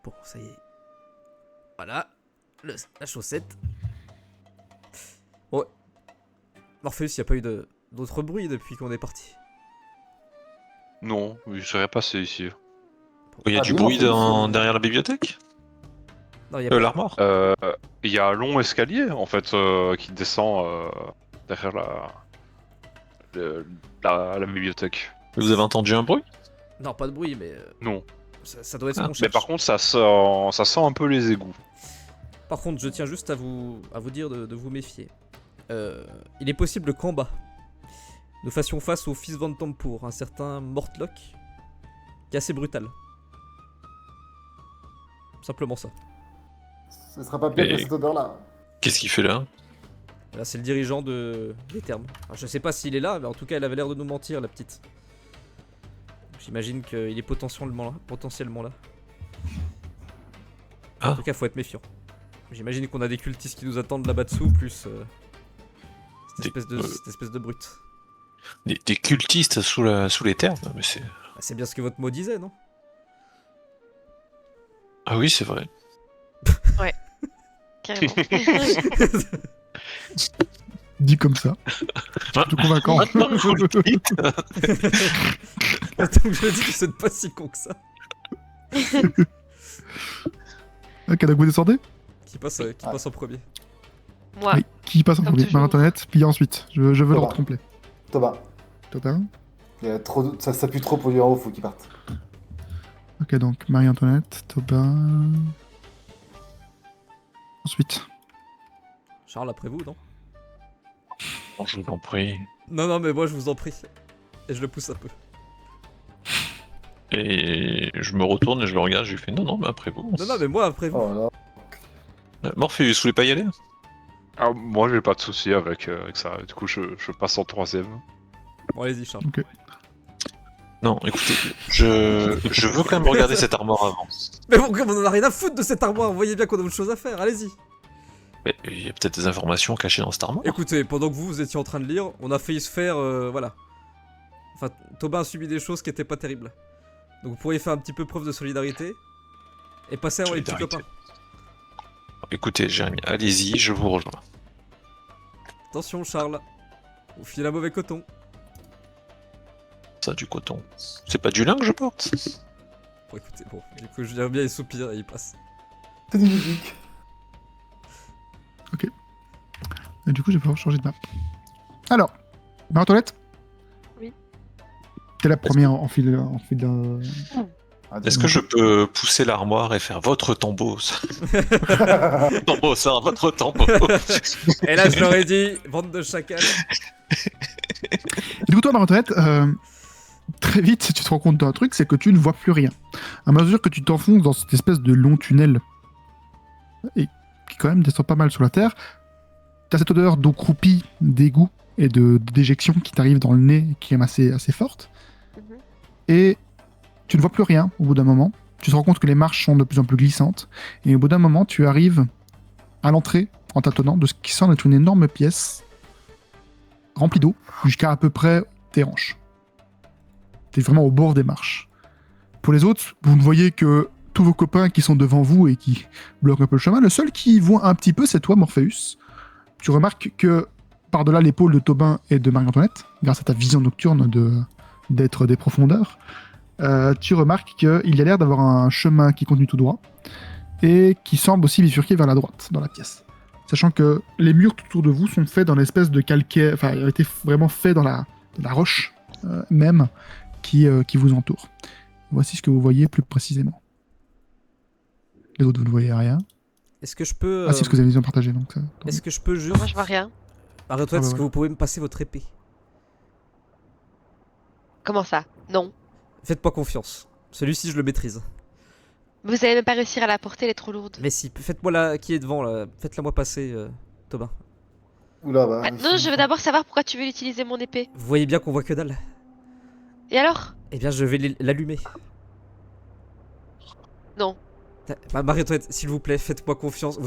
Bon, ça y est. Voilà, la chaussette. Ouais. Morpheus, il n'y a pas eu d'autres bruits depuis qu'on est parti. Non, il serait passé ici. Il y a Ah, du oui, bruit en fait, derrière la bibliothèque? Non, il y a pas. L'armoire? Il y a un long escalier en fait qui descend derrière la bibliothèque. Vous avez entendu un bruit? Non, pas de bruit, mais Non. ça doit être ce Ah, qu'on Mais cherche. par contre, ça sent un peu les égouts. Par contre, je tiens juste à vous dire de vous méfier. Il est possible qu'en bas, nous fassions face au fils Van Tampour, un certain Mortlock, qui est assez brutal. Simplement ça. Ce sera pas pire Et- que cette odeur-là. Qu'est-ce qu'il fait là? Là, c'est le dirigeant des termes. Alors, je sais pas s'il est là, mais en tout cas, elle avait l'air de nous mentir, la petite. J'imagine qu'il est potentiellement là. Ah. En tout cas, faut être méfiant. J'imagine qu'on a des cultistes qui nous attendent là-bas dessous, plus cette espèce de brute. Des cultistes sous les terres? Mais c'est... Bah, c'est bien ce que votre mot disait, non? Ah oui, c'est vrai. Carrément. Dit comme ça. Tout convaincant. Donc je dis que c'est pas si con que ça. Ok, donc vous descendez? Qui passe en premier. Moi, Oui. Qui passe en Comme premier? toujours. Marie-Antoinette, puis ensuite. Je veux Thomas. l'ordre complet. Thomas, Total. il y a trop ça pue trop pour lui en haut, faut qu'il parte. Ok, donc Marie-Antoinette, Tobin. Ensuite. Charles, après vous, non? Bon, je vous en prie. Non, mais moi je vous en prie. Et je le pousse un peu. Et je me retourne et je le regarde, je lui fais non, mais après vous. Non, mais moi après vous. Oh là. Morpheus, vous voulez pas y aller? Ah, moi, j'ai pas de souci avec ça. Du coup, je passe en troisième. Bon, allez-y, Charles. Non, écoutez, je veux quand même regarder cette armoire avant. Mais bon, comme on en a rien à foutre de cette armoire, vous voyez bien qu'on a autre chose à faire, allez-y. Mais il y a peut-être des informations cachées dans cette armoire. Écoutez, pendant que vous étiez en train de lire, on a failli se faire. Voilà. Enfin, Tobin a subi des choses qui étaient pas terribles. Donc vous pourriez faire un petit peu preuve de solidarité. Et passer avant les petits Solidarité. copains. Écoutez, Jérémy, allez-y, je vous rejoins. Attention, Charles. Vous filez un mauvais coton. Ça, du coton. C'est pas du lin que je porte? Bon, écoutez, bon, du coup, je viens bien, il soupire et il passe. C'est du musique. Et du coup, je vais pouvoir changer de map. Alors, Marie-Antoinette? Oui. T'es la première en fil d'un. Ah, Est-ce que je peux pousser l'armoire et faire votre tombeau? Tombeau, ça, votre tombeau. Et là, je leur ai dit, bande de chacals. Du coup, toi, Marie-Antoinette, très vite, tu te rends compte d'un truc, c'est que tu ne vois plus rien. À mesure que tu t'enfonces dans cette espèce de long tunnel, et qui quand même descend pas mal sous la terre, t'as cette odeur d'eau croupie, d'égout et de déjection qui t'arrive dans le nez, qui est même assez forte. Mhm. Et tu ne vois plus rien au bout d'un moment. Tu te rends compte que les marches sont de plus en plus glissantes. Et au bout d'un moment, tu arrives à l'entrée, en tâtonnant, de ce qui semble être une énorme pièce remplie d'eau, jusqu'à à peu près tes hanches. T'es vraiment au bord des marches. Pour les autres, vous ne voyez que tous vos copains qui sont devant vous et qui bloquent un peu le chemin. Le seul qui voit un petit peu, c'est toi, Morpheus. Tu remarques que par-delà l'épaule de Tobin et de Marie-Antoinette, grâce à ta vision nocturne d'être des profondeurs, tu remarques qu'il y a l'air d'avoir un chemin qui continue tout droit et qui semble aussi bifurquer vers la droite dans la pièce. Sachant que les murs tout autour de vous sont faits dans l'espèce de calcaire, enfin, ils ont été vraiment faits dans la roche même qui vous entoure. Voici ce que vous voyez plus précisément. Les autres, vous ne voyez rien. Est-ce que je peux. Ah, c'est ce que vous avez vision partagée. Donc, Est-ce que je peux juste. moi je vois rien. Marie-Antoinette, Ah, est-ce ouais. que vous pouvez me passer votre épée? Comment ça? Non. Faites-moi confiance. Celui-ci, je le maîtrise. Vous allez même pas réussir à la porter, elle est trop lourde. Mais si, faites-moi la. Qui est devant là? Faites-la moi passer, Tobin. Oula, bah. Ah, non, je veux d'abord savoir pourquoi tu veux utiliser mon épée. Vous voyez bien qu'on voit que dalle. Et alors? Eh bien, je vais l'allumer. Non. Marie-Antoinette, s'il vous plaît, faites-moi confiance.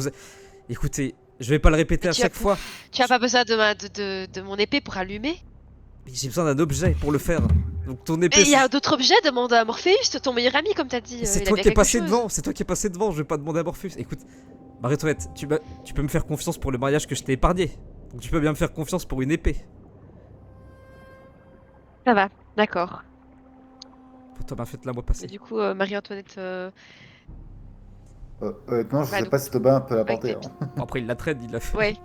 Écoutez, je vais pas le répéter à Tu as chaque fois. Tu as pas besoin de mon épée pour allumer? Mais j'ai besoin d'un objet pour le faire. Donc ton épée. Mais il y a d'autres objets, demande à Morpheus, ton meilleur ami, comme t'as dit. C'est il a toi bien qui es quelque passé chose. devant. C'est toi qui es passé devant. Je vais pas demander à Morpheus. Écoute, Marie-Antoinette, tu peux me faire confiance pour le mariage que je t'ai épargné. Donc tu peux bien me faire confiance pour une épée. Ça va, d'accord. Pour Thomas, faites-la moi Et passer. du coup, Marie-Antoinette. Honnêtement, je Bah, sais donc, pas si Tobin peut l'apporter. avec hein. Bon, après, il la traîne, il l'a fait. Ouais.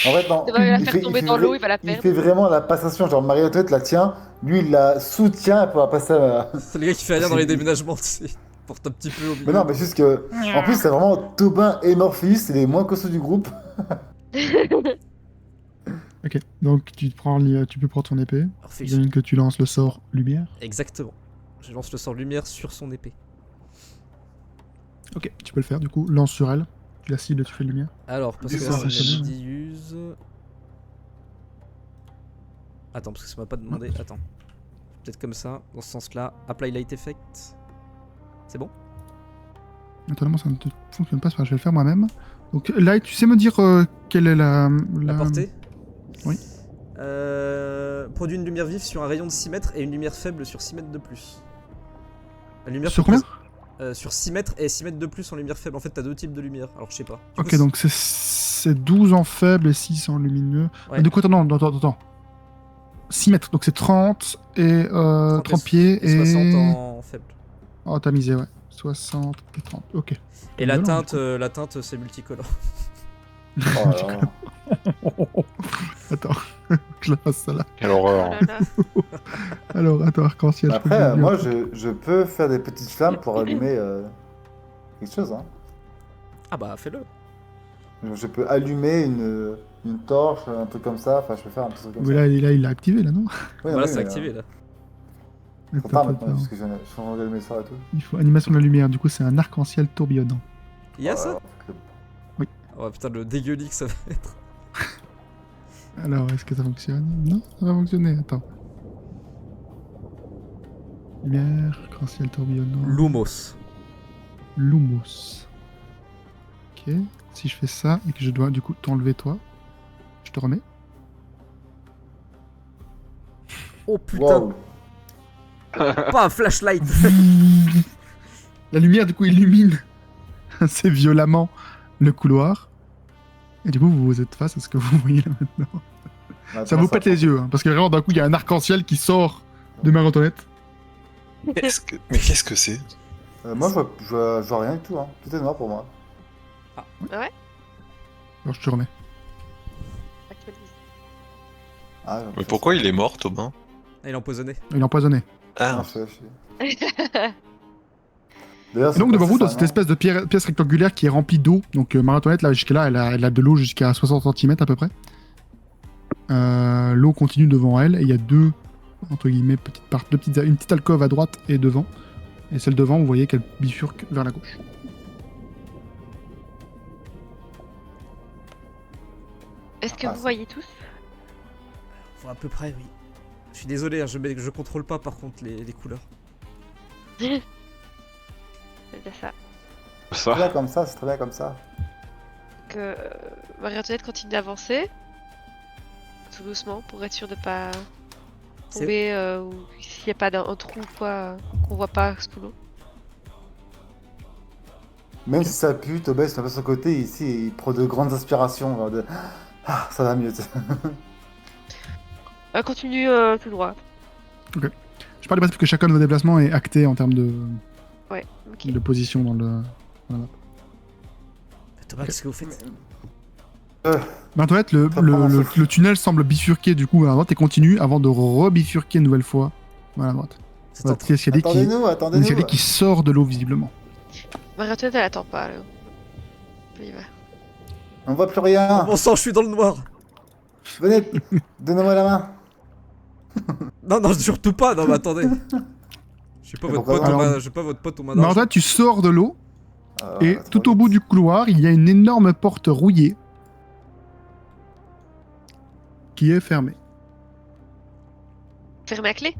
En fait, non. Il va la faire tomber dans l'eau, il va la Il perdre. fait vraiment la passation. Genre, Marie-Antoinette la tient, lui, il la soutient pour la passer à. C'est le gars qui fait rien dans les déménagements, tu sais. Porte un petit peu au milieu. Mais non, mais juste que. En plus, c'est vraiment Tobin et Morpheus, c'est les moins costauds du groupe. Ok, donc tu peux prendre ton épée. Morpheus. J'imagine que tu lances le sort lumière. Exactement. Je lance le sort lumière sur son épée. Ok, tu peux le faire du coup. Lance sur elle. Tu la cibles et tu fais lumière. Alors, parce que Du là, sort, c'est c'est midi use. Attends, parce que ça m'a pas demandé. Attends. Peut-être comme ça, dans ce sens-là. Apply light effect. C'est bon? Naturellement, ça ne te fonctionne pas, c'est pas grave, je vais le faire moi-même. Donc là, tu sais me dire quelle est la La portée? Oui. Produit une lumière vive sur un rayon de 6 mètres et une lumière faible sur 6 mètres de plus. La lumière Sur peut combien sur 6 mètres et 6 mètres de plus en lumière faible. En fait, t'as deux types de lumière. Alors, je sais pas. Du Ok, coup, donc c'est 12 en faible et 6 en lumineux. Ouais. De quoi attends. 6 mètres, donc c'est 30 et 30 pieds et 60 et... en faible. Oh, t'as misé, ouais. 60 et 30, ok. Et la Violent, teinte, c'est multicolore. Oh là là. Attends, que je la fasse ça là. Quelle horreur. Oh là là. Alors, attends, arc-en-ciel. je peux le Après, dire. moi, je peux faire des petites flammes pour allumer quelque chose. Hein. Ah bah, fais-le. Je peux allumer une torche, un truc comme ça. Enfin, je peux faire un petit truc comme Oui, ça. là, il l'a activé là, non Oui, Voilà, oui, c'est mais, activé là. Trop tard maintenant, parce que je suis en train d'allumer ça et tout. Il faut animation de la lumière, du coup c'est un arc-en-ciel tourbillonnant. Il y a ça? Oh, Oh putain, le dégueulis que ça va être. Alors, est-ce que ça fonctionne? Non, ça va fonctionner, attends. Lumière, arc-en-ciel tourbillonnant. Lumos. Lumos. Ok, si je fais ça et que je dois du coup t'enlever toi, je te remets. Oh putain, Wow. pas un flashlight. La lumière du coup illumine assez violemment le couloir. Et du coup vous êtes face à ce que vous voyez là maintenant. Ça vous pète les yeux, hein, parce que vraiment d'un coup il y a un arc-en-ciel qui sort de Marie-Antoinette. Mais qu'est-ce que c'est? Moi, je vois rien du tout. Hein. Tout est noir pour moi. Alors je te remets. Actualise. Ah, Mais pourquoi il est mort, Tobin? Il est empoisonné. Il est empoisonné. Ah, Ah, D'ailleurs, Et donc c'est devant pas vous, dans ça, cette non espèce de pièce rectangulaire qui est remplie d'eau, donc Marie-Antoinette là jusqu'à là, elle a de l'eau jusqu'à 60 cm à peu près. L'eau continue devant elle et il y a deux, entre guillemets, une petite alcôve à droite et devant. Et celle devant, vous voyez qu'elle bifurque vers la gauche. Est-ce que Ah, vous c'est- voyez tous? Faut à peu près, oui. Je suis désolé, hein, je contrôle pas par contre les couleurs. C'est bien ça. C'est très bien comme ça, c'est très bien comme ça. Que Marie-Antoinette continue d'avancer. Tout doucement, pour être sûr de pas tomber ou s'il n'y a pas un trou ou quoi qu'on voit pas sous l'eau. Même si ça pue, Tobin, c'est un peu son côté, ici, il prend de grandes aspirations. Genre de... Ah, ça va mieux. Continue tout droit. Je parle du principe que chacun de vos déplacements est acté en termes de Ok. position dans le... Thomas, qu'est-ce que vous faites? Marie-Antoinette, Ça prend un souffle. le tunnel semble bifurquer du coup à la droite et continue avant de rebifurquer une nouvelle fois vers la droite. C'est Voilà, en petit escalier qui, Attendez-nous, un attendez-nous. escalier qui sort de l'eau visiblement. Marie-Antoinette, elle attend pas. Là. On y va. On voit plus rien. Bon sang, je suis dans le noir. Venez, donnez-moi la main. Non, surtout pas. Non, mais attendez. Je suis pas Mais votre pourquoi pote, pas je suis pas votre pote au main Marie-Antoinette, tu sors de l'eau et ça va tout au vite. bout du couloir, il y a une énorme porte rouillée qui est fermée. Fermez la clé.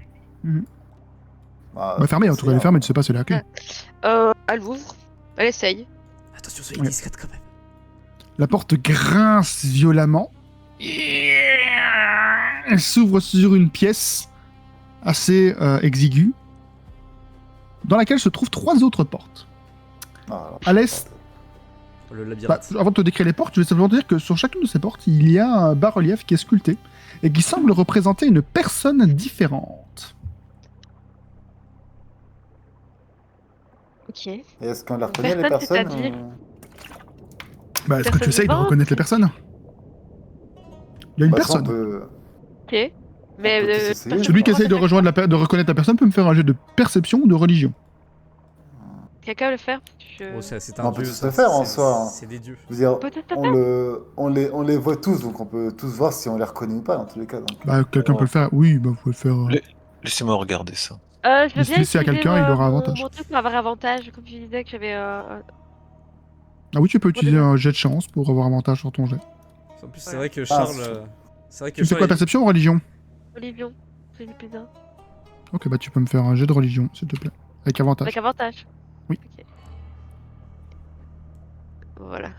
Ah, Bah, fermée, en tout cas, elle est fermée, tu sais pas si elle est à clé. Euh, Elle ouvre. Elle essaye. Attention, soyez Ouais. discrète quand même. La porte grince violemment. Elle s'ouvre sur une pièce assez exiguë, dans laquelle se trouvent 3 autres portes. Ah, alors, À l'est, Le bah, labyrinthe. avant de te décrire les portes, je vais simplement te dire que sur chacune de ces portes, il y a un bas-relief qui est sculpté et qui semble représenter une personne différente. Ok. Et est-ce qu'on les reconnaît, les Personne, personnes c'est-à-dire Bah, est-ce que tu Personne essayes de vivante reconnaître les personnes? Il y a une Bah, ça, on personne. peut... Ok. Mais On peut tous essayer. Celui qui essaye de rejoindre de reconnaître la personne peut me faire un jeu de perception ou de religion. Quelqu'un veut le faire Oh, c'est On un peut dieu. tous ça, le faire, en c'est- soi, hein. C'est des dieux. Je veux dire, Peut-être le on les voit tous, donc on peut tous voir si on les reconnaît ou pas, dans tous les cas. Donc. Bah, quelqu'un Oh. peut le faire. Oui, bah, vous pouvez le faire. Laissez-moi regarder ça. Je veux bien Laissez à utiliser quelqu'un, il aura avantage. mon truc pour avoir avantage, comme tu disais que j'avais Ah oui, tu peux utiliser déjà. un jet de chance pour avoir avantage sur ton jet. En plus, c'est Voilà. vrai que Charles. c'est- C'est vrai que Tu me fais quoi, Charles, perception ou religion? Olivion. C'est le plus un. Ok, bah tu peux me faire un jet de religion, s'il te plaît. Avec avantage. Avec avantage. Oui. Ok. Voilà.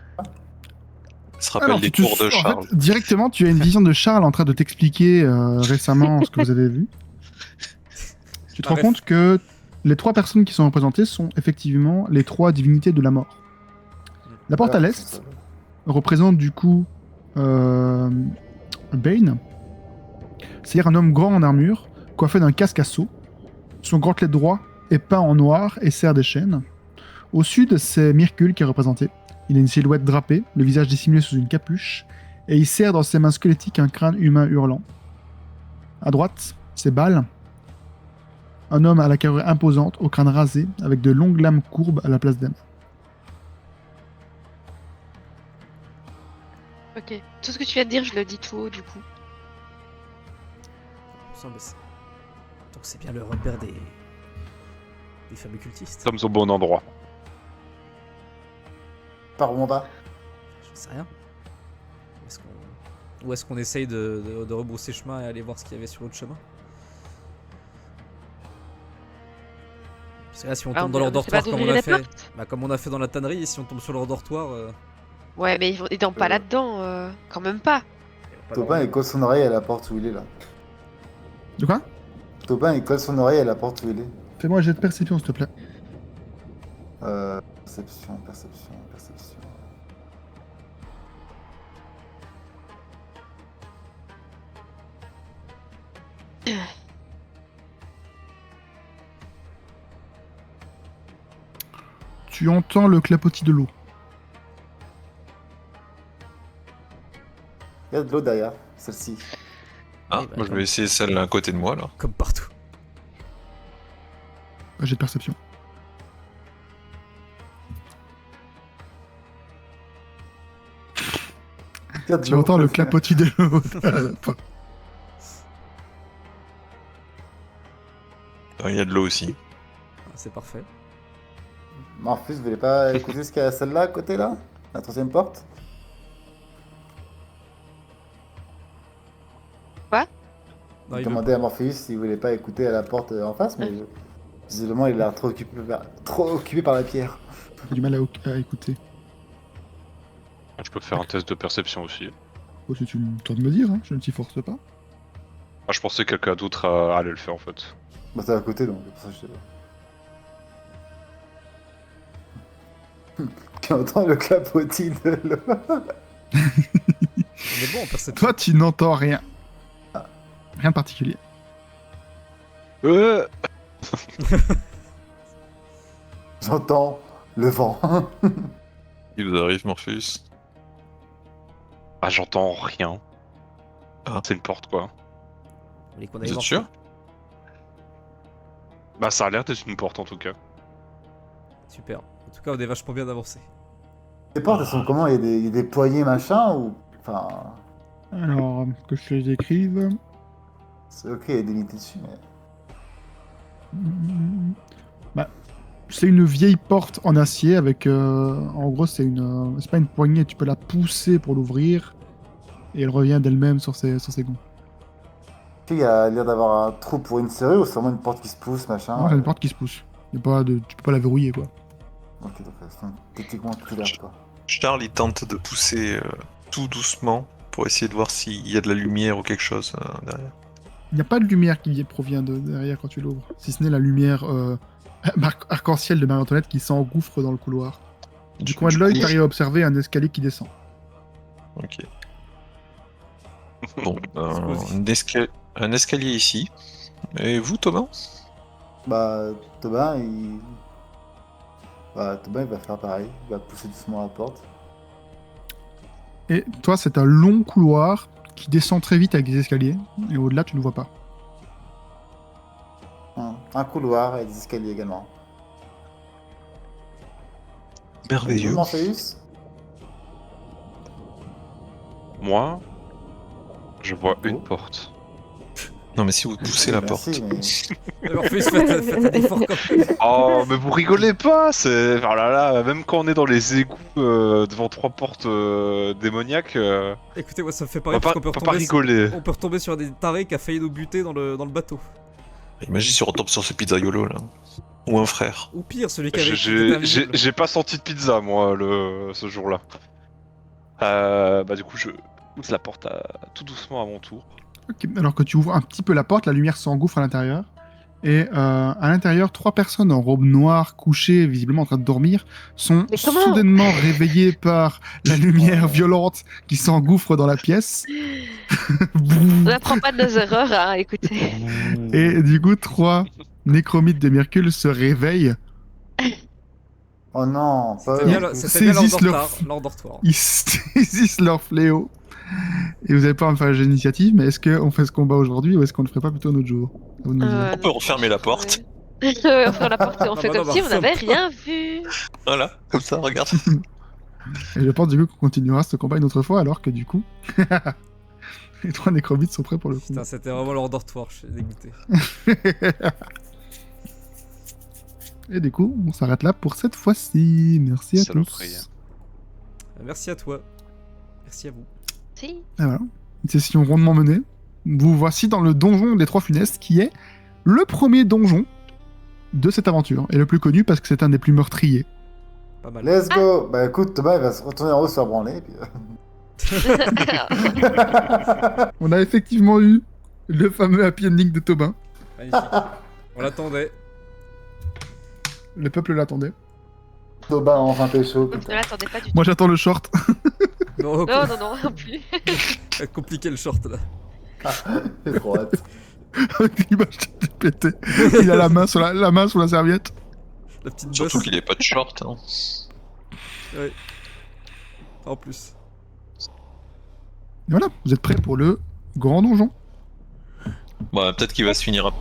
Ça se rappelle Alors, les tu- cours de en Charles. fait, directement, tu as une vision de Charles en train de t'expliquer récemment ce que vous avez vu. Tu te rends Bref. compte que les 3 personnes qui sont représentées sont effectivement les 3 divinités de la mort. La porte à Voilà, l'est c'est ça. représente du coup Bane, c'est-à-dire un homme grand en armure, coiffé d'un casque à seau. Son gantelet droit est peint en noir et serre des chaînes. Au sud, c'est Myrkul qui est représenté. Il a une silhouette drapée, le visage dissimulé sous une capuche, et il serre dans ses mains squelettiques un crâne humain hurlant. À droite, c'est Bal, un homme à la carrure imposante, au crâne rasé, avec de longues lames courbes à la place des mains. Ok. Tout ce que tu viens de dire, je le dis tout haut du coup. Donc c'est bien le repère des fameux cultistes. Nous sommes au bon endroit. Par où on va? Je sais rien. Ou est-ce qu'on essaye de rebrousser chemin et aller voir ce qu'il y avait sur l'autre chemin? Parce que là, si on Ah, tombe dans leur on sait pas dortoir comme d'ouvrir on a les fait, portes. bah, comme on a fait dans la tannerie, et si on tombe sur leur dortoir, Ouais, mais ils sont pas là-dedans, quand même pas. Topin, il colle son oreille à la porte où il est, là. De quoi? Topin, il colle son oreille à la porte où il est. Fais-moi un jet de perception, s'il te plaît. Perception, perception, perception. Tu entends le clapotis de l'eau. Il y a de l'eau derrière, celle-ci. Ah, Eh ben, moi je vais essayer celle à côté de moi là. comme partout. Un jet de perception. Il y a de Tu l'eau. entends le clapotis de l'eau. Il y a de l'eau aussi. Ah, c'est parfait. Morphus, vous voulez pas écouter ce qu'il y a celle-là à côté, là? La troisième porte? Non, J'ai il veut demandé à Morpheus s'il voulait pas écouter à la porte en face, mais visiblement il a l'air trop occupé par la pierre. J'ai du mal à écouter. Je peux faire un test de perception aussi. Oh, si tu me de me dire, hein, je ne t'y force pas. Ah, je pensais que quelqu'un d'autre allait le faire en fait. Bah, c'est à côté donc, c'est pour ça que je sais pas. Tu entends le clapotis de l'eau. On est bon en perception. Toi, tu n'entends rien. Rien de particulier. J'entends le vent. Il vous arrive, Morpheus? Ah, j'entends rien. Ah. C'est une porte quoi. Vous voulez qu'on aille Vous êtes voir sûr? ça? Bah, ça a l'air d'être une porte en tout cas. Super. En tout cas, on est vachement bien avancé. Les portes, elles sont comment? Il y a des poignées machin ou. Enfin. Alors, que je te les décrive. C'est ok, il y a des unités dessus, mais. Bah, c'est une vieille porte en acier avec. En gros, c'est pas une poignée, tu peux la pousser pour l'ouvrir. Et elle revient d'elle-même sur ses gonds. Il y a l'air d'avoir un trou pour une serrure ou c'est vraiment une porte qui se pousse, machin? Non, c'est une porte qui se pousse. Tu peux pas la verrouiller, quoi. Ok, donc c'est techniquement clair, quoi. Charles, il tente de pousser tout doucement pour essayer de voir s'il y a de la lumière ou quelque chose derrière. Il n'y a pas de lumière qui provient de derrière quand tu l'ouvres, si ce n'est la lumière arc-en-ciel de Marie-Antoinette qui s'engouffre dans le couloir. Du coin de l'œil, coup, tu arrives à observer un escalier qui descend. Ok. Bon, un escalier ici. Et vous, Thomas? Bah, Tobin, il... Tobin, il va faire pareil. Il va pousser doucement la porte. Et toi, c'est un long couloir qui descend très vite avec des escaliers. Et au-delà, tu ne vois pas. Un couloir et des escaliers également. Merveilleux. Morpheus? Moi, je vois Oh. une porte. Non, mais si vous poussez la porte. Merci, mais... Alors, faites un effort quand même. Oh, mais vous rigolez pas, c'est... Oh là là, même quand on est dans les égouts devant 3 portes démoniaques, Écoutez, moi ça me fait on pareil va parce pas, qu'on peut faut pas retomber, rigoler. on peut retomber sur des tarés qui a failli nous buter dans le bateau. Imagine si on retombe sur ce pizzaiolo là. Ou un frère. Ou pire, celui qui avait qui était J'ai invisible. j'ai pas senti de pizza, moi, ce jour-là. Bah du coup, je pousse la porte tout doucement à mon tour. Ok, alors que tu ouvres un petit peu la porte, la lumière s'engouffre à l'intérieur. Et à l'intérieur, 3 personnes en robe noire, couchées, visiblement en train de dormir, sont Mais comment soudainement réveillées par la lumière violente qui s'engouffre dans la pièce. On n'apprend pas de nos erreurs, hein, écoutez. Et du coup, 3 nécromites de Myrcule se réveillent. Oh non, pas... C'était bien, Ils c'était bien saisissent leur dortoir. Ils saisissent leur fléau. Et vous avez pas à me faire l'initiative, mais est-ce qu'on fait ce combat aujourd'hui ou est-ce qu'on le ferait pas plutôt un autre jour? À vous de me dire. On peut refermer la porte. On ferme la porte et on fait bah comme non, si bah, on n'avait ferme pas. rien vu. Voilà, comme ça, regarde. Et je pense du coup qu'on continuera ce combat une autre fois alors que du coup, les 3 nécromites sont prêts pour le Putain, combat. c'était vraiment leur dortoir, je suis dégoûté. Et du coup, on s'arrête là pour cette fois-ci. Merci à Saloperie. tous. Merci à toi. Merci à vous. Si. Et voilà, une session rondement menée. Vous voici dans le donjon des 3 funestes qui est le premier donjon de cette aventure et le plus connu parce que c'est un des plus meurtriers. Pas mal. Let's go! Bah écoute, Tobin, il va se retourner en haut, se faire branler, puis... On a effectivement eu le fameux happy ending de Tobin. Magnifique. On l'attendait. Le peuple l'attendait. Tobin a enfin pécho, Donc, ne putain. l'attendez pas du tout. Moi j'attends le short. Non, Non plus. compliqué le short là. C'est trop hâte. Avec l'image de pété. Il a la main sur la main sur la serviette. La petite Surtout bosse. qu'il est pas de short. Hein. Ouais. En plus. Et voilà, vous êtes prêts pour le grand donjon. Bon, peut-être qu'il va se finir